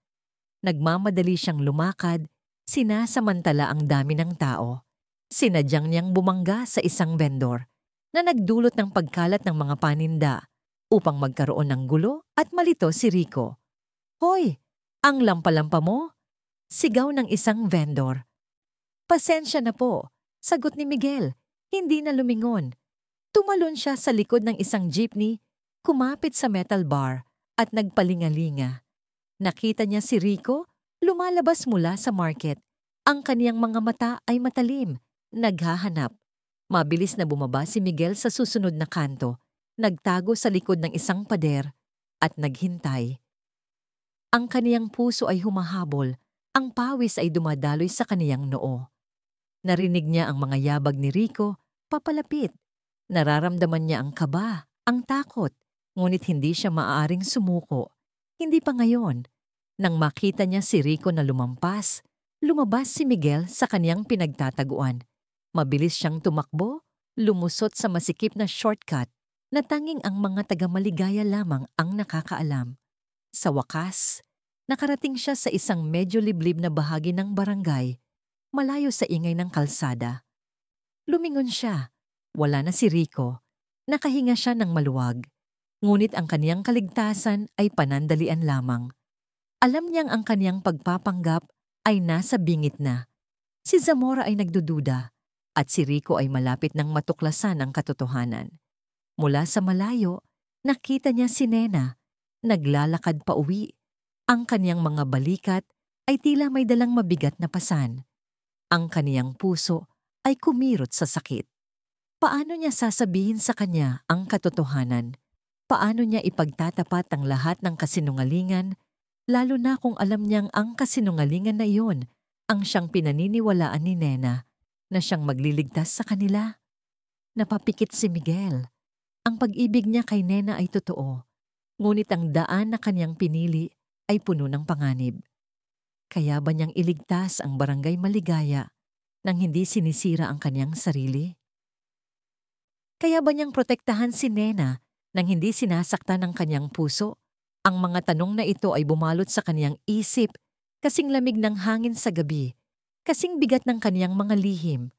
Nagmamadali siyang lumakad, sinasamantala ang dami ng tao. Sinadyang niyang bumangga sa isang vendor na nagdulot ng pagkalat ng mga paninda upang magkaroon ng gulo at malito si Rico. "Hoy, ang lampa-lampa mo?" Sigaw ng isang vendor. "Pasensya na po," sagot ni Miguel, hindi na lumingon. Tumalon siya sa likod ng isang jeepney, kumapit sa metal bar at nagpalingalinga. Nakita niya si Rico, lumalabas mula sa market. Ang kaniyang mga mata ay matalim, naghahanap. Mabilis na bumaba si Miguel sa susunod na kanto, nagtago sa likod ng isang pader at naghintay. Ang kaniyang puso ay humahabol, ang pawis ay dumadaloy sa kaniyang noo. Narinig niya ang mga yabag ni Rico, papalapit. Nararamdaman niya ang kaba, ang takot, ngunit hindi siya maaaring sumuko. Hindi pa ngayon. Nang makita niya si Rico na lumampas, lumabas si Miguel sa kaniyang pinagtataguan. Mabilis siyang tumakbo, lumusot sa masikip na shortcut na tanging ang mga taga-Maligaya lamang ang nakakaalam. Sa wakas, nakarating siya sa isang medyo liblib na bahagi ng barangay, malayo sa ingay ng kalsada. Lumingon siya. Wala na si Rico. Nakahinga siya ng maluwag. Ngunit ang kaniyang kaligtasan ay panandalian lamang. Alam niyang ang kaniyang pagpapanggap ay nasa bingit na. Si Zamora ay nagdududa at si Rico ay malapit ng matuklasan ang katotohanan. Mula sa malayo, nakita niya si Nena, naglalakad pa uwi. Ang kaniyang mga balikat ay tila may dalang mabigat na pasan. Ang kaniyang puso ay kumirot sa sakit. Paano niya sasabihin sa kanya ang katotohanan? Paano niya ipagtatapat ang lahat ng kasinungalingan, lalo na kung alam niyang ang kasinungalingan na iyon ang siyang pinaniniwalaan ni Nena na siyang magliligtas sa kanila? Napapikit si Miguel. Ang pag-ibig niya kay Nena ay totoo, ngunit ang daan na kanyang pinili ay puno ng panganib. Kaya ba niyang iligtas ang barangay Maligaya nang hindi sinisira ang kanyang sarili? Kaya ba niyang protektahan si Nena nang hindi sinasaktan ng kanyang puso? Ang mga tanong na ito ay bumalot sa kanyang isip, kasing lamig ng hangin sa gabi, kasing bigat ng kanyang mga lihim.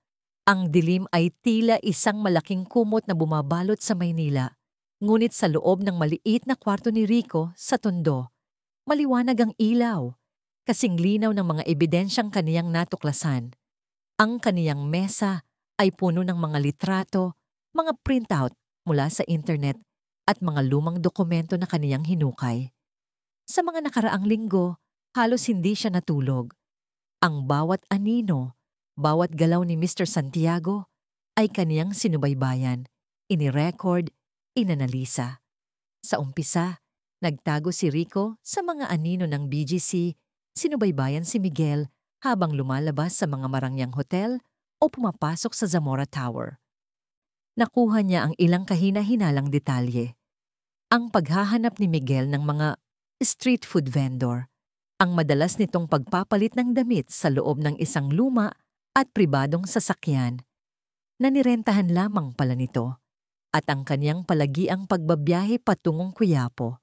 Ang dilim ay tila isang malaking kumot na bumabalot sa Maynila, ngunit sa loob ng maliit na kwarto ni Rico sa Tondo, maliwanag ang ilaw, kasing linaw ng mga ebidensyang kaniyang natuklasan. Ang kaniyang mesa ay puno ng mga litrato, mga printout mula sa internet at mga lumang dokumento na kaniyang hinukay. Sa mga nakaraang linggo, halos hindi siya natulog. Ang bawat anino, bawat galaw ni Mr. Santiago ay kaniyang sinubaybayan, inirecord, inanalisa. Sa umpisa, nagtago si Rico sa mga anino ng BGC, sinubaybayan si Miguel habang lumalabas sa mga marangyang hotel o pumapasok sa Zamora Tower. Nakuha niya ang ilang kahina-hinalang detalye. Ang paghahanap ni Miguel ng mga street food vendor, ang madalas nitong pagpapalit ng damit sa loob ng isang luma at pribadong sasakyan na nirentahan lamang pala nito, at ang kanyang palagiang pagbabiyahe patungong Quiapo,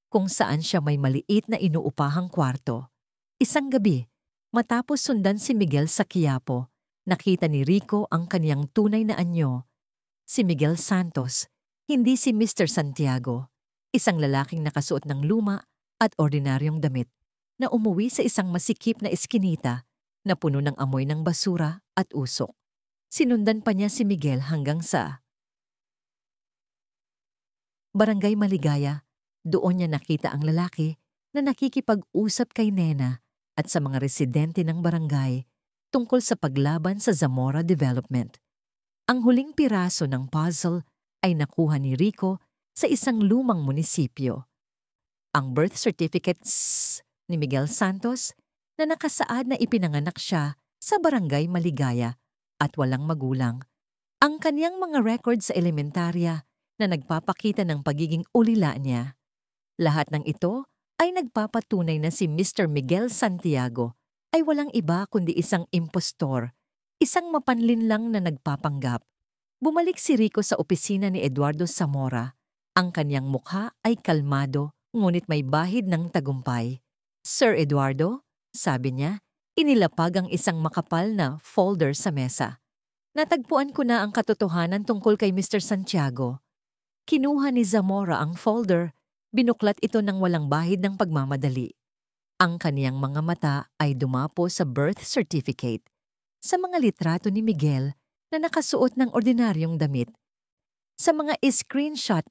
kung saan siya may maliit na inuupahang kwarto. Isang gabi, matapos sundan si Miguel sa Quiapo, nakita ni Rico ang kaniyang tunay na anyo. Si Miguel Santos, hindi si Mr. Santiago, isang lalaking nakasuot ng luma at ordinaryong damit na umuwi sa isang masikip na eskinita na puno ng amoy ng basura at usok. Sinundan pa niya si Miguel hanggang sa Barangay Maligaya. Doon niya nakita ang lalaki na nakikipag-usap kay Nena at sa mga residente ng barangay tungkol sa paglaban sa Zamora Development. Ang huling piraso ng puzzle ay nakuha ni Rico sa isang lumang munisipyo. Ang birth certificates ni Miguel Santos na nakasaad na ipinanganak siya sa Barangay Maligaya at walang magulang. Ang kaniyang mga records sa elementarya na nagpapakita ng pagiging ulila niya. Lahat ng ito ay nagpapatunay na si Mr. Miguel Santiago ay walang iba kundi isang impostor, isang mapanlinlang na nagpapanggap. Bumalik si Rico sa opisina ni Eduardo Zamora. Ang kanyang mukha ay kalmado, ngunit may bahid ng tagumpay. "Sir Eduardo," sabi niya, inilapag ang isang makapal na folder sa mesa. "Natagpuan ko na ang katotohanan tungkol kay Mr. Santiago." Kinuha ni Zamora ang folder, binuklat ito ng walang bahid ng pagmamadali. Ang kaniyang mga mata ay dumapo sa birth certificate, sa mga litrato ni Miguel na nakasuot ng ordinaryong damit, sa mga screenshot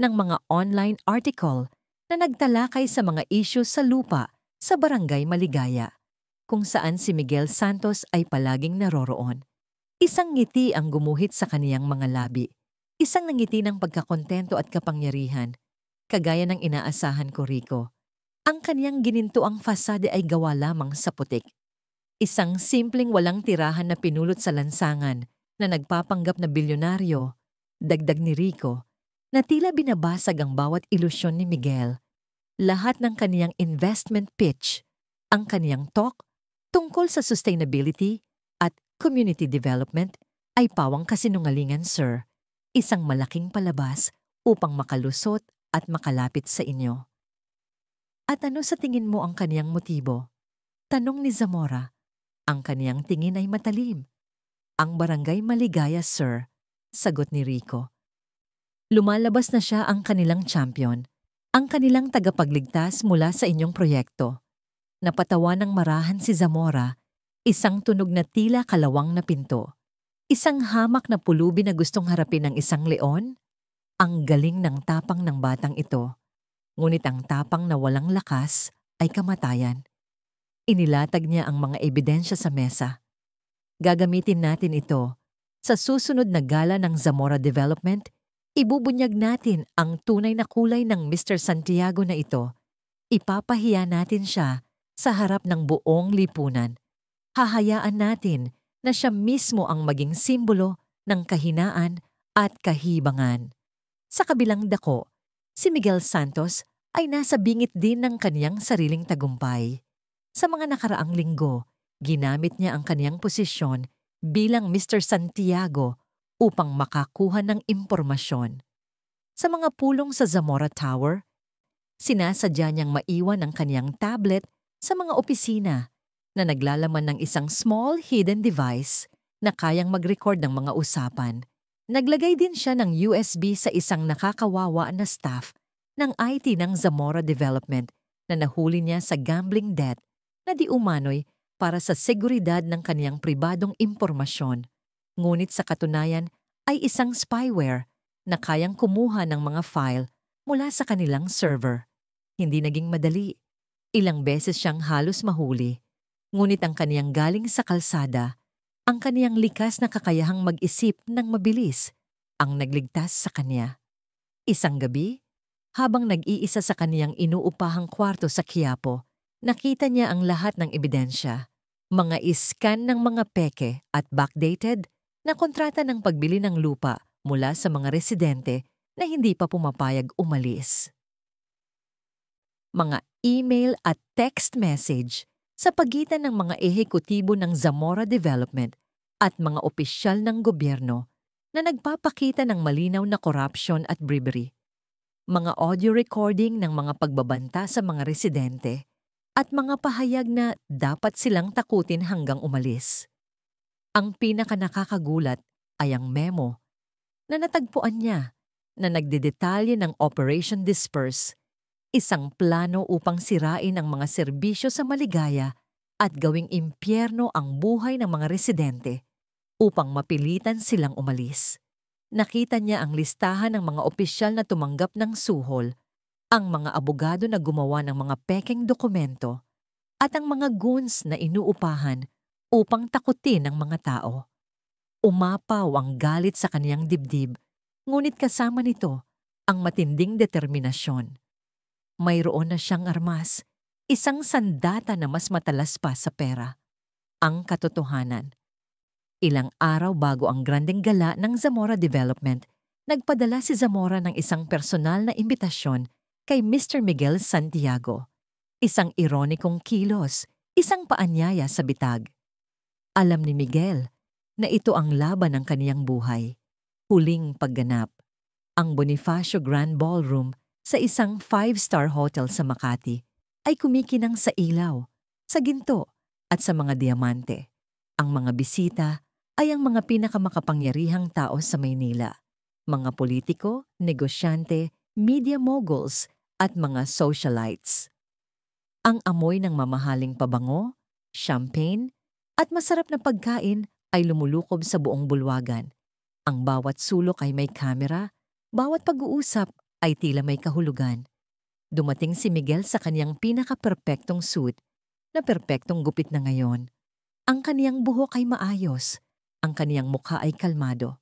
ng mga online article na nagtalakay sa mga issues sa lupa sa Barangay Maligaya, kung saan si Miguel Santos ay palaging naroroon. Isang ngiti ang gumuhit sa kaniyang mga labi, isang ngiti ng pagkakontento at kapangyarihan, kagaya ng inaasahan ko, Rico. Ang kaniyang ginintuang fasade ay gawa lamang sa putik. Isang simpleng walang tirahan na pinulot sa lansangan na nagpapanggap na bilyonaryo, dagdag ni Rico, na tila binabasag ang bawat ilusyon ni Miguel. Lahat ng kaniyang investment pitch, ang kaniyang talk tungkol sa sustainability at community development ay pawang kasinungalingan, sir. Isang malaking palabas upang makalusot at makalapit sa inyo. "At ano sa tingin mo ang kaniyang motibo?" tanong ni Zamora. Ang kaniyang tingin ay matalim. "Ang Barangay Maligaya, sir," sagot ni Rico. "Lumalabas na siya ang kanilang champion, ang kanilang tagapagligtas mula sa inyong proyekto." Napatawa ng marahan si Zamora, isang tunog na tila kalawang na pinto. Isang hamak na pulubi na gustong harapin ng isang leon? Ang galing ng tapang ng batang ito. Ngunit ang tapang na walang lakas ay kamatayan. Inilatag niya ang mga ebidensya sa mesa. "Gagamitin natin ito. Sa susunod na gala ng Zamora Development, ibubunyag natin ang tunay na kulay ng Mr. Santiago na ito. Ipapahiya natin siya sa harap ng buong lipunan. Hahayaan natin na siya mismo ang maging simbolo ng kahinaan at kahibangan." Sa kabilang dako, si Miguel Santos ay nasa bingit din ng kaniyang sariling tagumpay. Sa mga nakaraang linggo, ginamit niya ang kaniyang posisyon bilang Mr. Santiago upang makakuha ng impormasyon. Sa mga pulong sa Zamora Tower, sinasadya niyang maiwan ang kaniyang tablet sa mga opisina na naglalaman ng isang small hidden device na kayang mag-record ng mga usapan. Naglagay din siya ng USB sa isang nakakawawa na staff ng IT ng Zamora Development na nahuli niya sa gambling debt na di umano'y para sa seguridad ng kaniyang pribadong impormasyon. Ngunit sa katunayan ay isang spyware na kayang kumuha ng mga file mula sa kanilang server. Hindi naging madali. Ilang beses siyang halos mahuli. Ngunit ang kaniyang galing sa kalsada, ang kaniyang likas na kakayahang mag-isip ng mabilis, ang nagligtas sa kaniya. Isang gabi, habang nag-iisa sa kaniyang inuupahang kwarto sa Quiapo, nakita niya ang lahat ng ebidensya. Mga iskan ng mga peke at backdated na kontrata ng pagbili ng lupa mula sa mga residente na hindi pa pumapayag umalis. Mga email at text message sa pagitan ng mga ehekutibo ng Zamora Development at mga opisyal ng gobyerno na nagpapakita ng malinaw na corruption at bribery. Mga audio recording ng mga pagbabanta sa mga residente at mga pahayag na dapat silang takutin hanggang umalis. Ang pinakanakakagulat ay ang memo na natagpuan niya na nagdedetalye ng Operation Disperse, isang plano upang sirain ang mga serbisyo sa Maligaya at gawing impyerno ang buhay ng mga residente upang mapilitan silang umalis. Nakita niya ang listahan ng mga opisyal na tumanggap ng suhol, ang mga abogado na gumawa ng mga pekeng dokumento, at ang mga goons na inuupahan upang takutin ang mga tao. Umapaw ang galit sa kaniyang dibdib, ngunit kasama nito ang matinding determinasyon. Mayroon na siyang armas, isang sandata na mas matalas pa sa pera. Ang katotohanan. Ilang araw bago ang grandeng gala ng Zamora Development, nagpadala si Zamora ng isang personal na imbitasyon kay Mr. Miguel Santiago. Isang ironikong kilos, isang paanyaya sa bitag. Alam ni Miguel na ito ang laban ng kaniyang buhay. Huling pagganap. Ang Bonifacio Grand Ballroom sa isang 5-star hotel sa Makati ay kumikinang sa ilaw, sa ginto at sa mga diamante. Ang mga bisita ay ang mga pinakamakapangyarihang tao sa Maynila. Mga politiko, negosyante, media moguls at mga socialites. Ang amoy ng mamahaling pabango, champagne at masarap na pagkain ay lumulukob sa buong bulwagan. Ang bawat sulok ay may kamera, bawat pag-uusap ay tila may kahulugan. Dumating si Miguel sa kaniyang pinaka-perpektong suit na perpektong gupit na ngayon. Ang kaniyang buhok ay maayos, ang kaniyang mukha ay kalmado.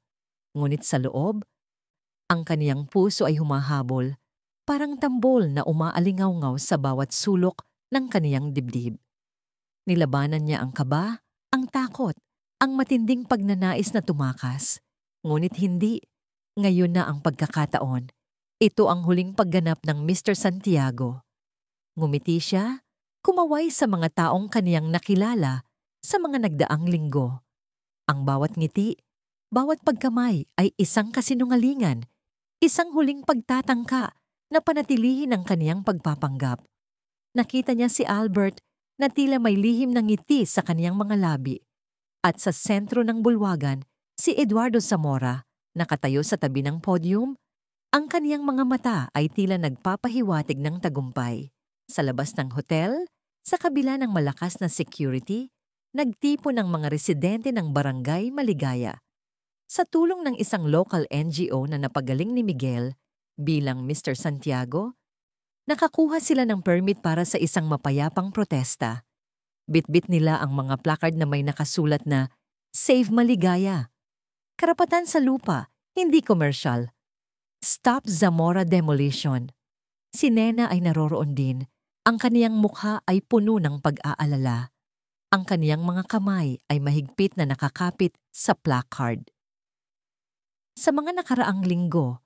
Ngunit sa loob, ang kaniyang puso ay humahabol, parang tambol na umaalingaw-ngaw sa bawat sulok ng kaniyang dibdib. Nilabanan niya ang kaba, ang takot, ang matinding pagnanais na tumakas. Ngunit hindi. Ngayon na ang pagkakataon. Ito ang huling pagganap ng Mr. Santiago. Ngumiti siya, kumaway sa mga taong kaniyang nakilala sa mga nagdaang linggo. Ang bawat ngiti, bawat pagkamay ay isang kasinungalingan, isang huling pagtatangka na panatilihin ang kaniyang pagpapanggap. Nakita niya si Albert na tila may lihim ng ngiti sa kaniyang mga labi. At sa sentro ng bulwagan, si Eduardo Zamora, nakatayo sa tabi ng podium. Ang kaniyang mga mata ay tila nagpapahiwatig ng tagumpay. Sa labas ng hotel, sa kabila ng malakas na security, nagtipon ng mga residente ng Barangay Maligaya. Sa tulong ng isang local NGO na napagaling ni Miguel bilang Mr. Santiago, nakakuha sila ng permit para sa isang mapayapang protesta. Bitbit nila ang mga placard na may nakasulat na Save Maligaya. Karapatan sa lupa, hindi komersyal. Stop Zamora Demolition. Si Nena ay naroroon din. Ang kaniyang mukha ay puno ng pag-aalala. Ang kaniyang mga kamay ay mahigpit na nakakapit sa placard. Sa mga nakaraang linggo,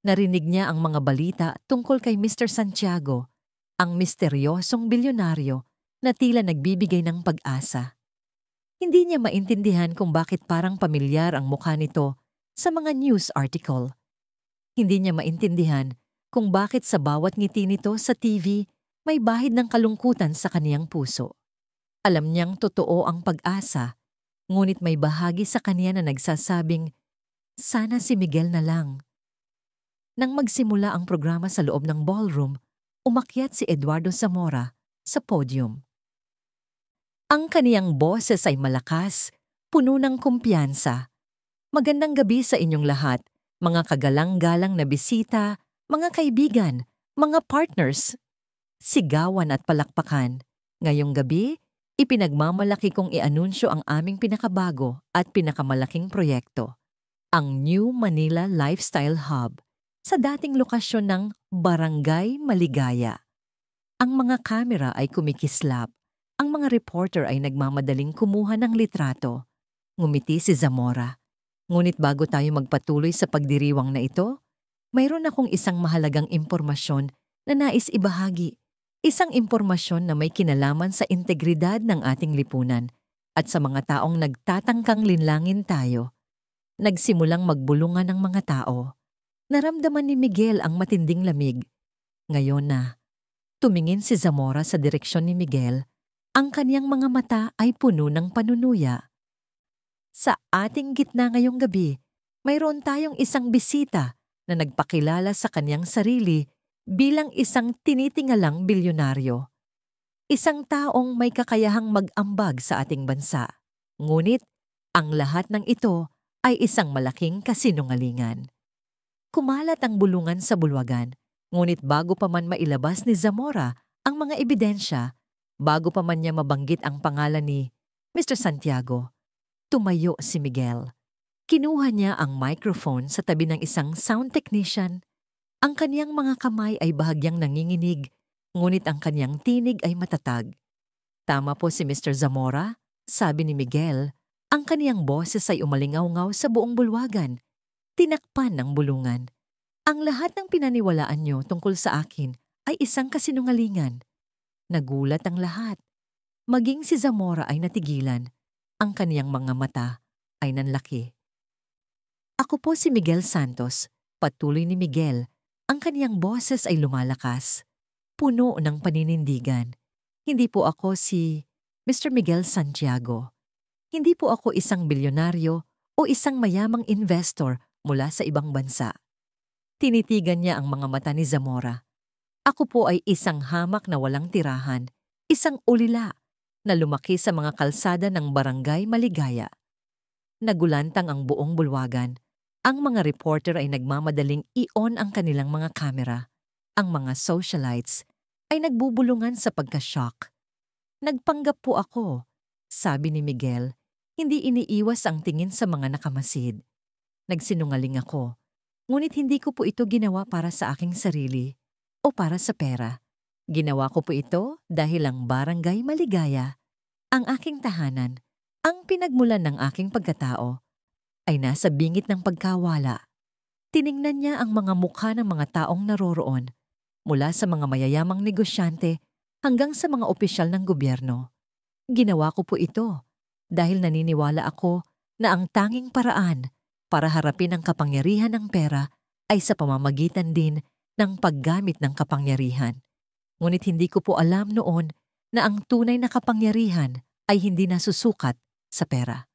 Narinig niya ang mga balita tungkol kay Mr. Santiago, ang misteryosong bilyonaryo na tila nagbibigay ng pag-asa. Hindi niya maintindihan kung bakit parang pamilyar ang mukha nito sa mga news article. Hindi niya maintindihan kung bakit sa bawat ngiti nito sa TV may bahid ng kalungkutan sa kaniyang puso. Alam niyang totoo ang pag-asa, ngunit may bahagi sa kaniya na nagsasabing, sana si Miguel na lang. Nang magsimula ang programa sa loob ng ballroom, umakyat si Eduardo Zamora sa podium. Ang kaniyang boses ay malakas, puno ng kumpiyansa. Magandang gabi sa inyong lahat, mga kagalang-galang na bisita, mga kaibigan, mga partners. Sigawan at palakpakan. Ngayong gabi, ipinagmamalaki kong i-anunsyo ang aming pinakabago at pinakamalaking proyekto, ang New Manila Lifestyle Hub, sa dating lokasyon ng Barangay Maligaya. Ang mga kamera ay kumikislap, ang mga reporter ay nagmamadaling kumuha ng litrato. Ngumiti si Zamora. Ngunit bago tayo magpatuloy sa pagdiriwang na ito, mayroon akong isang mahalagang impormasyon na nais ibahagi. Isang impormasyon na may kinalaman sa integridad ng ating lipunan at sa mga taong nagtatangkang linlangin tayo. Nagsimulang magbulungan ang mga tao. Naramdaman ni Miguel ang matinding lamig. Ngayon na, tumingin si Zamora sa direksyon ni Miguel, ang kaniyang mga mata ay puno ng panunuya. Sa ating gitna ngayong gabi, mayroon tayong isang bisita na nagpakilala sa kaniyang sarili bilang isang tinitingalang bilyonaryo. Isang taong may kakayahang mag-ambag sa ating bansa. Ngunit, ang lahat ng ito ay isang malaking kasinungalingan. Kumalat ang bulungan sa bulwagan, ngunit bago pa man mailabas ni Zamora ang mga ebidensya, bago pa man niya mabanggit ang pangalan ni Mr. Santiago, tumayo si Miguel. Kinuha niya ang microphone sa tabi ng isang sound technician. Ang kaniyang mga kamay ay bahagyang nanginginig, ngunit ang kaniyang tinig ay matatag. Tama po si Mr. Zamora, sabi ni Miguel. Ang kaniyang boses ay umalingaw-ngaw sa buong bulwagan. Tinakpan ng bulungan. Ang lahat ng pinaniwalaan niyo tungkol sa akin ay isang kasinungalingan. Nagulat ang lahat. Maging si Zamora ay natigilan. Ang kaniyang mga mata ay nanlaki. Ako po si Miguel Santos, patuloy ni Miguel. Ang kaniyang boses ay lumalakas, puno ng paninindigan. Hindi po ako si Mr. Miguel Santiago. Hindi po ako isang bilyonaryo o isang mayamang investor mula sa ibang bansa. Tinitigan niya ang mga mata ni Zamora. Ako po ay isang hamak na walang tirahan, isang ulila na lumaki sa mga kalsada ng Barangay Maligaya. Nagulantang ang buong bulwagan. Ang mga reporter ay nagmamadaling i-on ang kanilang mga kamera. Ang mga socialites ay nagbubulungan sa pagka-shock. Nagpanggap po ako, sabi ni Miguel, hindi iniiwas ang tingin sa mga nakamasid. Nagsinungaling ako, ngunit hindi ko po ito ginawa para sa aking sarili o para sa pera. Ginawa ko po ito dahil ang Barangay Maligaya, ang aking tahanan, ang pinagmulan ng aking pagkatao, ay nasa bingit ng pagkawala. Tiningnan niya ang mga mukha ng mga taong naroroon, mula sa mga mayayamang negosyante hanggang sa mga opisyal ng gobyerno. Ginawa ko po ito dahil naniniwala ako na ang tanging paraan para harapin ang kapangyarihan ng pera ay sa pamamagitan din ng paggamit ng kapangyarihan. Ngunit hindi ko po alam noon na ang tunay na kapangyarihan ay hindi nasusukat sa pera.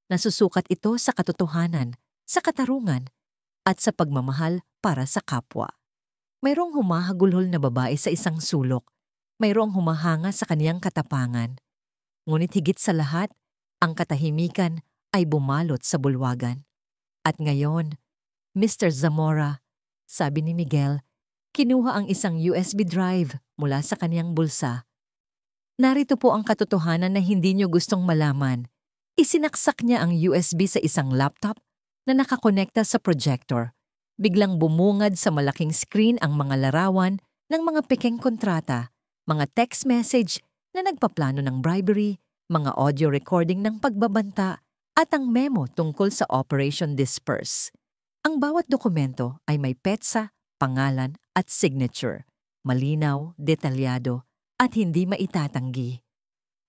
Nasusukat ito sa katotohanan, sa katarungan, at sa pagmamahal para sa kapwa. Mayroong humahagulhol na babae sa isang sulok. Mayroong humahanga sa kaniyang katapangan. Ngunit higit sa lahat, ang katahimikan ay bumalot sa bulwagan. At ngayon, Mr. Zamora, sabi ni Miguel, kinuha ang isang USB drive mula sa kaniyang bulsa. Narito po ang katotohanan na hindi niyo gustong malaman. Isinaksak niya ang USB sa isang laptop na nakakonekta sa projector. Biglang bumungad sa malaking screen ang mga larawan ng mga pekeng kontrata, mga text message na nagpaplano ng bribery, mga audio recording ng pagbabanta, at ang memo tungkol sa Operation Disperse. Ang bawat dokumento ay may petsa, pangalan at signature, malinaw, detalyado at hindi maitatanggi.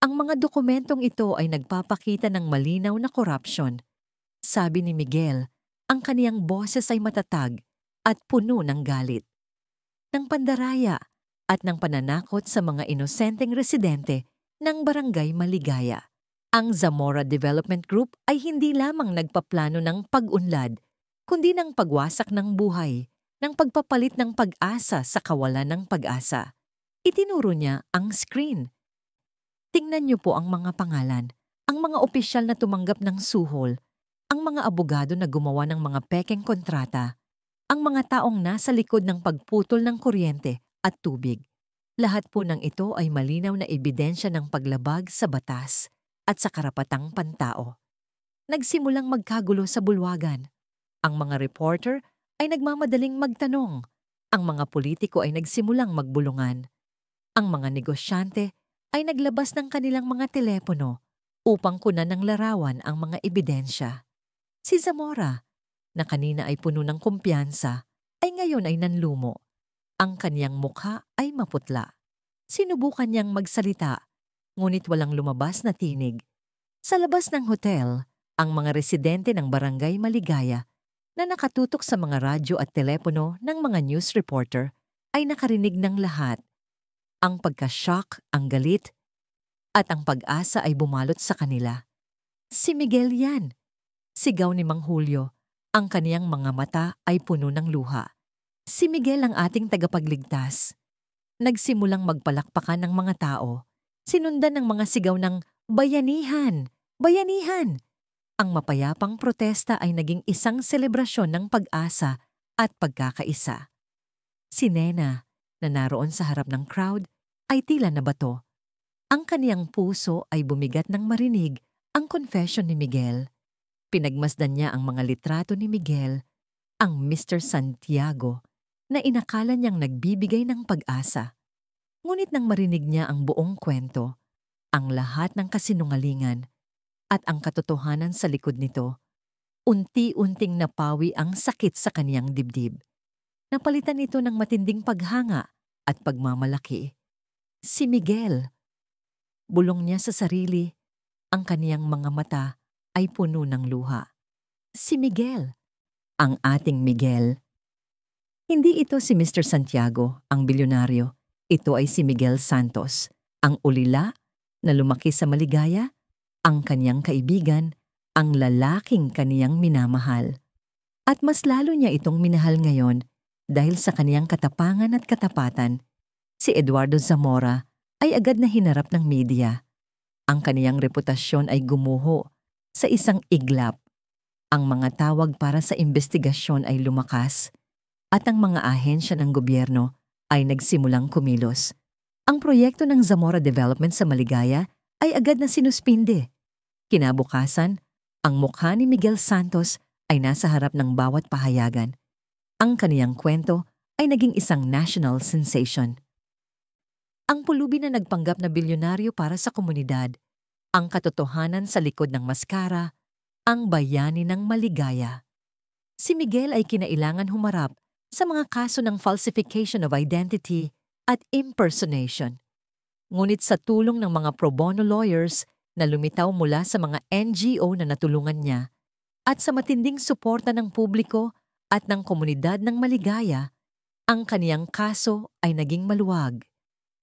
Ang mga dokumentong ito ay nagpapakita ng malinaw na korupsyon. Sabi ni Miguel, ang kaniyang boses ay matatag at puno ng galit, ng pandaraya at ng pananakot sa mga inosenteng residente ng Barangay Maligaya. Ang Zamora Development Group ay hindi lamang nagpaplano ng pag-unlad, kundi ng pagwasak ng buhay, ng pagpapalit ng pag-asa sa kawalan ng pag-asa. Itinuro niya ang screen. Tingnan niyo po ang mga pangalan, ang mga opisyal na tumanggap ng suhol, ang mga abogado na gumawa ng mga pekeng kontrata, ang mga taong nasa likod ng pagputol ng kuryente at tubig. Lahat po ng ito ay malinaw na ebidensya ng paglabag sa batas at sa karapatang pantao. Nagsimulang magkagulo sa bulwagan. Ang mga reporter ay nagmamadaling magtanong. Ang mga politiko ay nagsimulang magbulungan. Ang mga negosyante ay naglabas ng kanilang mga telepono upang kunan ng larawan ang mga ebidensya. Si Zamora, na kanina ay puno ng kumpiyansa, ay ngayon ay nanlumo. Ang kaniyang mukha ay maputla. Sinubukan niyang magsalita, ngunit walang lumabas na tinig. Sa labas ng hotel, ang mga residente ng Barangay Maligaya na nakatutok sa mga radyo at telepono ng mga news reporter ay nakarinig ng lahat. Ang pagka-shock, ang galit, at ang pag-asa ay bumalot sa kanila. Si Miguel yan. Sigaw ni Mang Julio. Ang kaniyang mga mata ay puno ng luha. Si Miguel ang ating tagapagligtas. Nagsimulang magpalakpakan ng mga tao. Sinundan ng mga sigaw ng bayanihan! Bayanihan! Ang mapayapang protesta ay naging isang selebrasyon ng pag-asa at pagkakaisa. Si Nena, na naroon sa harap ng crowd, ay tila nabato. Ang kaniyang puso ay bumigat nang marinig ang confession ni Miguel. Pinagmasdan niya ang mga litrato ni Miguel, ang Mr. Santiago, na inakala niyang nagbibigay ng pag-asa. Ngunit nang marinig niya ang buong kwento, ang lahat ng kasinungalingan at ang katotohanan sa likod nito, unti-unting napawi ang sakit sa kaniyang dibdib. Napalitan ito ng matinding paghanga at pagmamalaki. Si Miguel. Bulong niya sa sarili, ang kaniyang mga mata ay puno ng luha. Si Miguel. Ang ating Miguel. Hindi ito si Mr. Santiago, ang bilyonaryo. Ito ay si Miguel Santos, ang ulila na lumaki sa Maligaya, ang kaniyang kaibigan, ang lalaking kaniyang minamahal. At mas lalo niya itong minahal ngayon dahil sa kaniyang katapangan at katapatan. Si Eduardo Zamora ay agad na hinarap ng media. Ang kaniyang reputasyon ay gumuho sa isang iglap. Ang mga tawag para sa investigasyon ay lumakas at ang mga ahensya ng gobyerno ay nagsimulang kumilos. Ang proyekto ng Zamora Development sa Maligaya ay agad na sinuspinde. Kinabukasan, ang mukha ni Miguel Santos ay nasa harap ng bawat pahayagan. Ang kaniyang kwento ay naging isang national sensation. Ang pulubi na nagpanggap na bilyonaryo para sa komunidad, ang katotohanan sa likod ng maskara, ang bayani ng Maligaya. Si Miguel ay kinailangan humarap sa mga kaso ng falsification of identity at impersonation. Ngunit sa tulong ng mga pro bono lawyers na lumitaw mula sa mga NGO na natulungan niya at sa matinding suporta ng publiko at ng komunidad ng Maligaya, ang kaniyang kaso ay naging maluwag.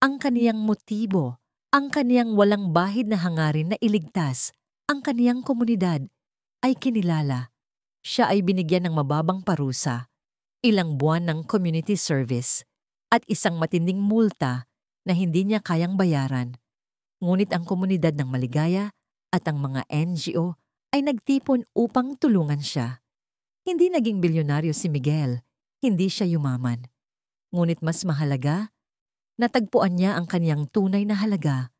Ang kaniyang motibo, ang kaniyang walang bahid na hangarin na iligtas, ang kaniyang komunidad ay kinilala. Siya ay binigyan ng mababang parusa, ilang buwan ng community service, at isang matinding multa na hindi niya kayang bayaran. Ngunit ang komunidad ng Maligaya at ang mga NGO ay nagtipon upang tulungan siya. Hindi naging bilyonaryo si Miguel, hindi siya yumaman. Ngunit mas mahalaga, natagpuan niya ang kaniyang tunay na halaga,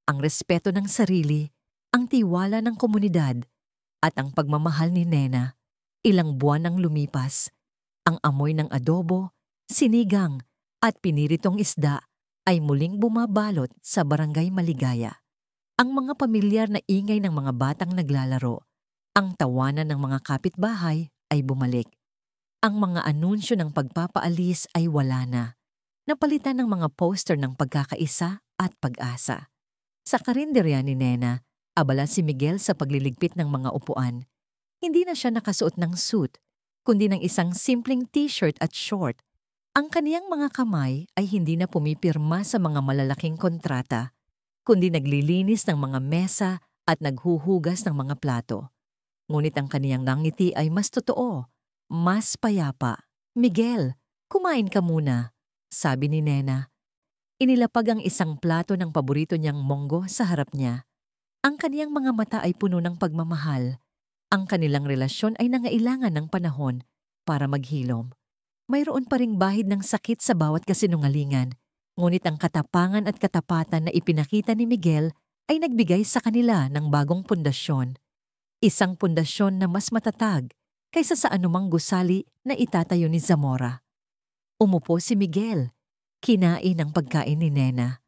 ang respeto ng sarili, ang tiwala ng komunidad, at ang pagmamahal ni Nena. Ilang buwan nang lumipas, ang amoy ng adobo, sinigang, at piniritong isda ay muling bumabalot sa Barangay Maligaya. Ang mga pamilyar na ingay ng mga batang naglalaro, ang tawanan ng mga kapitbahay ay bumalik. Ang mga anunsyo ng pagpapaalis ay wala na. Napalitan ng mga poster ng pagkakaisa at pag-asa. Sa karinderya ni Nena, abala si Miguel sa pagliligpit ng mga upuan. Hindi na siya nakasuot ng suit, kundi ng isang simpleng t-shirt at short. Ang kaniyang mga kamay ay hindi na pumipirma sa mga malalaking kontrata, kundi naglilinis ng mga mesa at naghuhugas ng mga plato. Ngunit ang kaniyang nangiti ay mas totoo, mas payapa. "Miguel, kumain ka muna," sabi ni Nena. Inilapag ang isang plato ng paborito niyang monggo sa harap niya. Ang kaniyang mga mata ay puno ng pagmamahal. Ang kanilang relasyon ay nangailangan ng panahon para maghilom. Mayroon pa ring bahid ng sakit sa bawat kasinungalingan, ngunit ang katapangan at katapatan na ipinakita ni Miguel ay nagbigay sa kanila ng bagong pundasyon. Isang pundasyon na mas matatag kaysa sa anumang gusali na itatayo ni Zamora. Umupo si Miguel. Kinain ang pagkain ni Nena.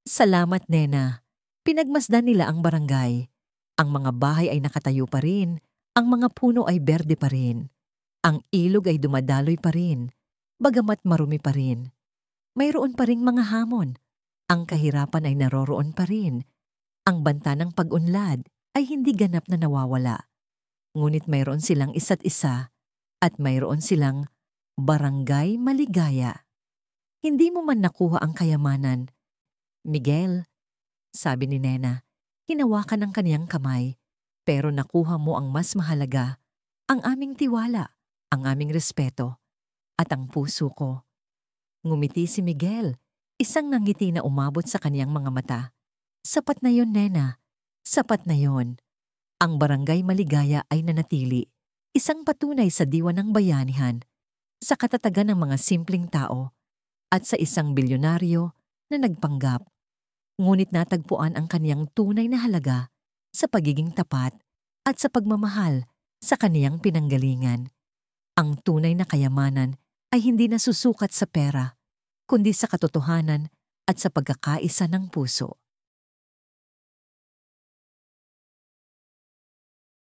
"Salamat, Nena." Pinagmasdan nila ang barangay. Ang mga bahay ay nakatayo pa rin. Ang mga puno ay berde pa rin. Ang ilog ay dumadaloy pa rin, bagamat marumi pa rin. Mayroon pa ring mga hamon. Ang kahirapan ay naroroon pa rin. Ang banta ng pag-unlad ay hindi ganap na nawawala. Ngunit mayroon silang isa't isa at mayroon silang barangay maligaya. "Hindi mo man nakuha ang kayamanan, Miguel," sabi ni Nena. Hinawakan ang kaniyang kamay, "pero nakuha mo ang mas mahalaga, ang aming tiwala, ang aming respeto, at ang puso ko." Ngumiti si Miguel, isang ngiti na umabot sa kaniyang mga mata. "Sapat na yon, Nena. Sapat na yon." Ang barangay maligaya ay nanatili, isang patunay sa diwa ng bayanihan, sa katatagan ng mga simpleng tao, at sa isang bilyonaryo na nagpanggap. Ngunit natagpuan ang kaniyang tunay na halaga sa pagiging tapat at sa pagmamahal sa kaniyang pinanggalingan. Ang tunay na kayamanan ay hindi nasusukat sa pera, kundi sa katotohanan at sa pagkakaisa ng puso.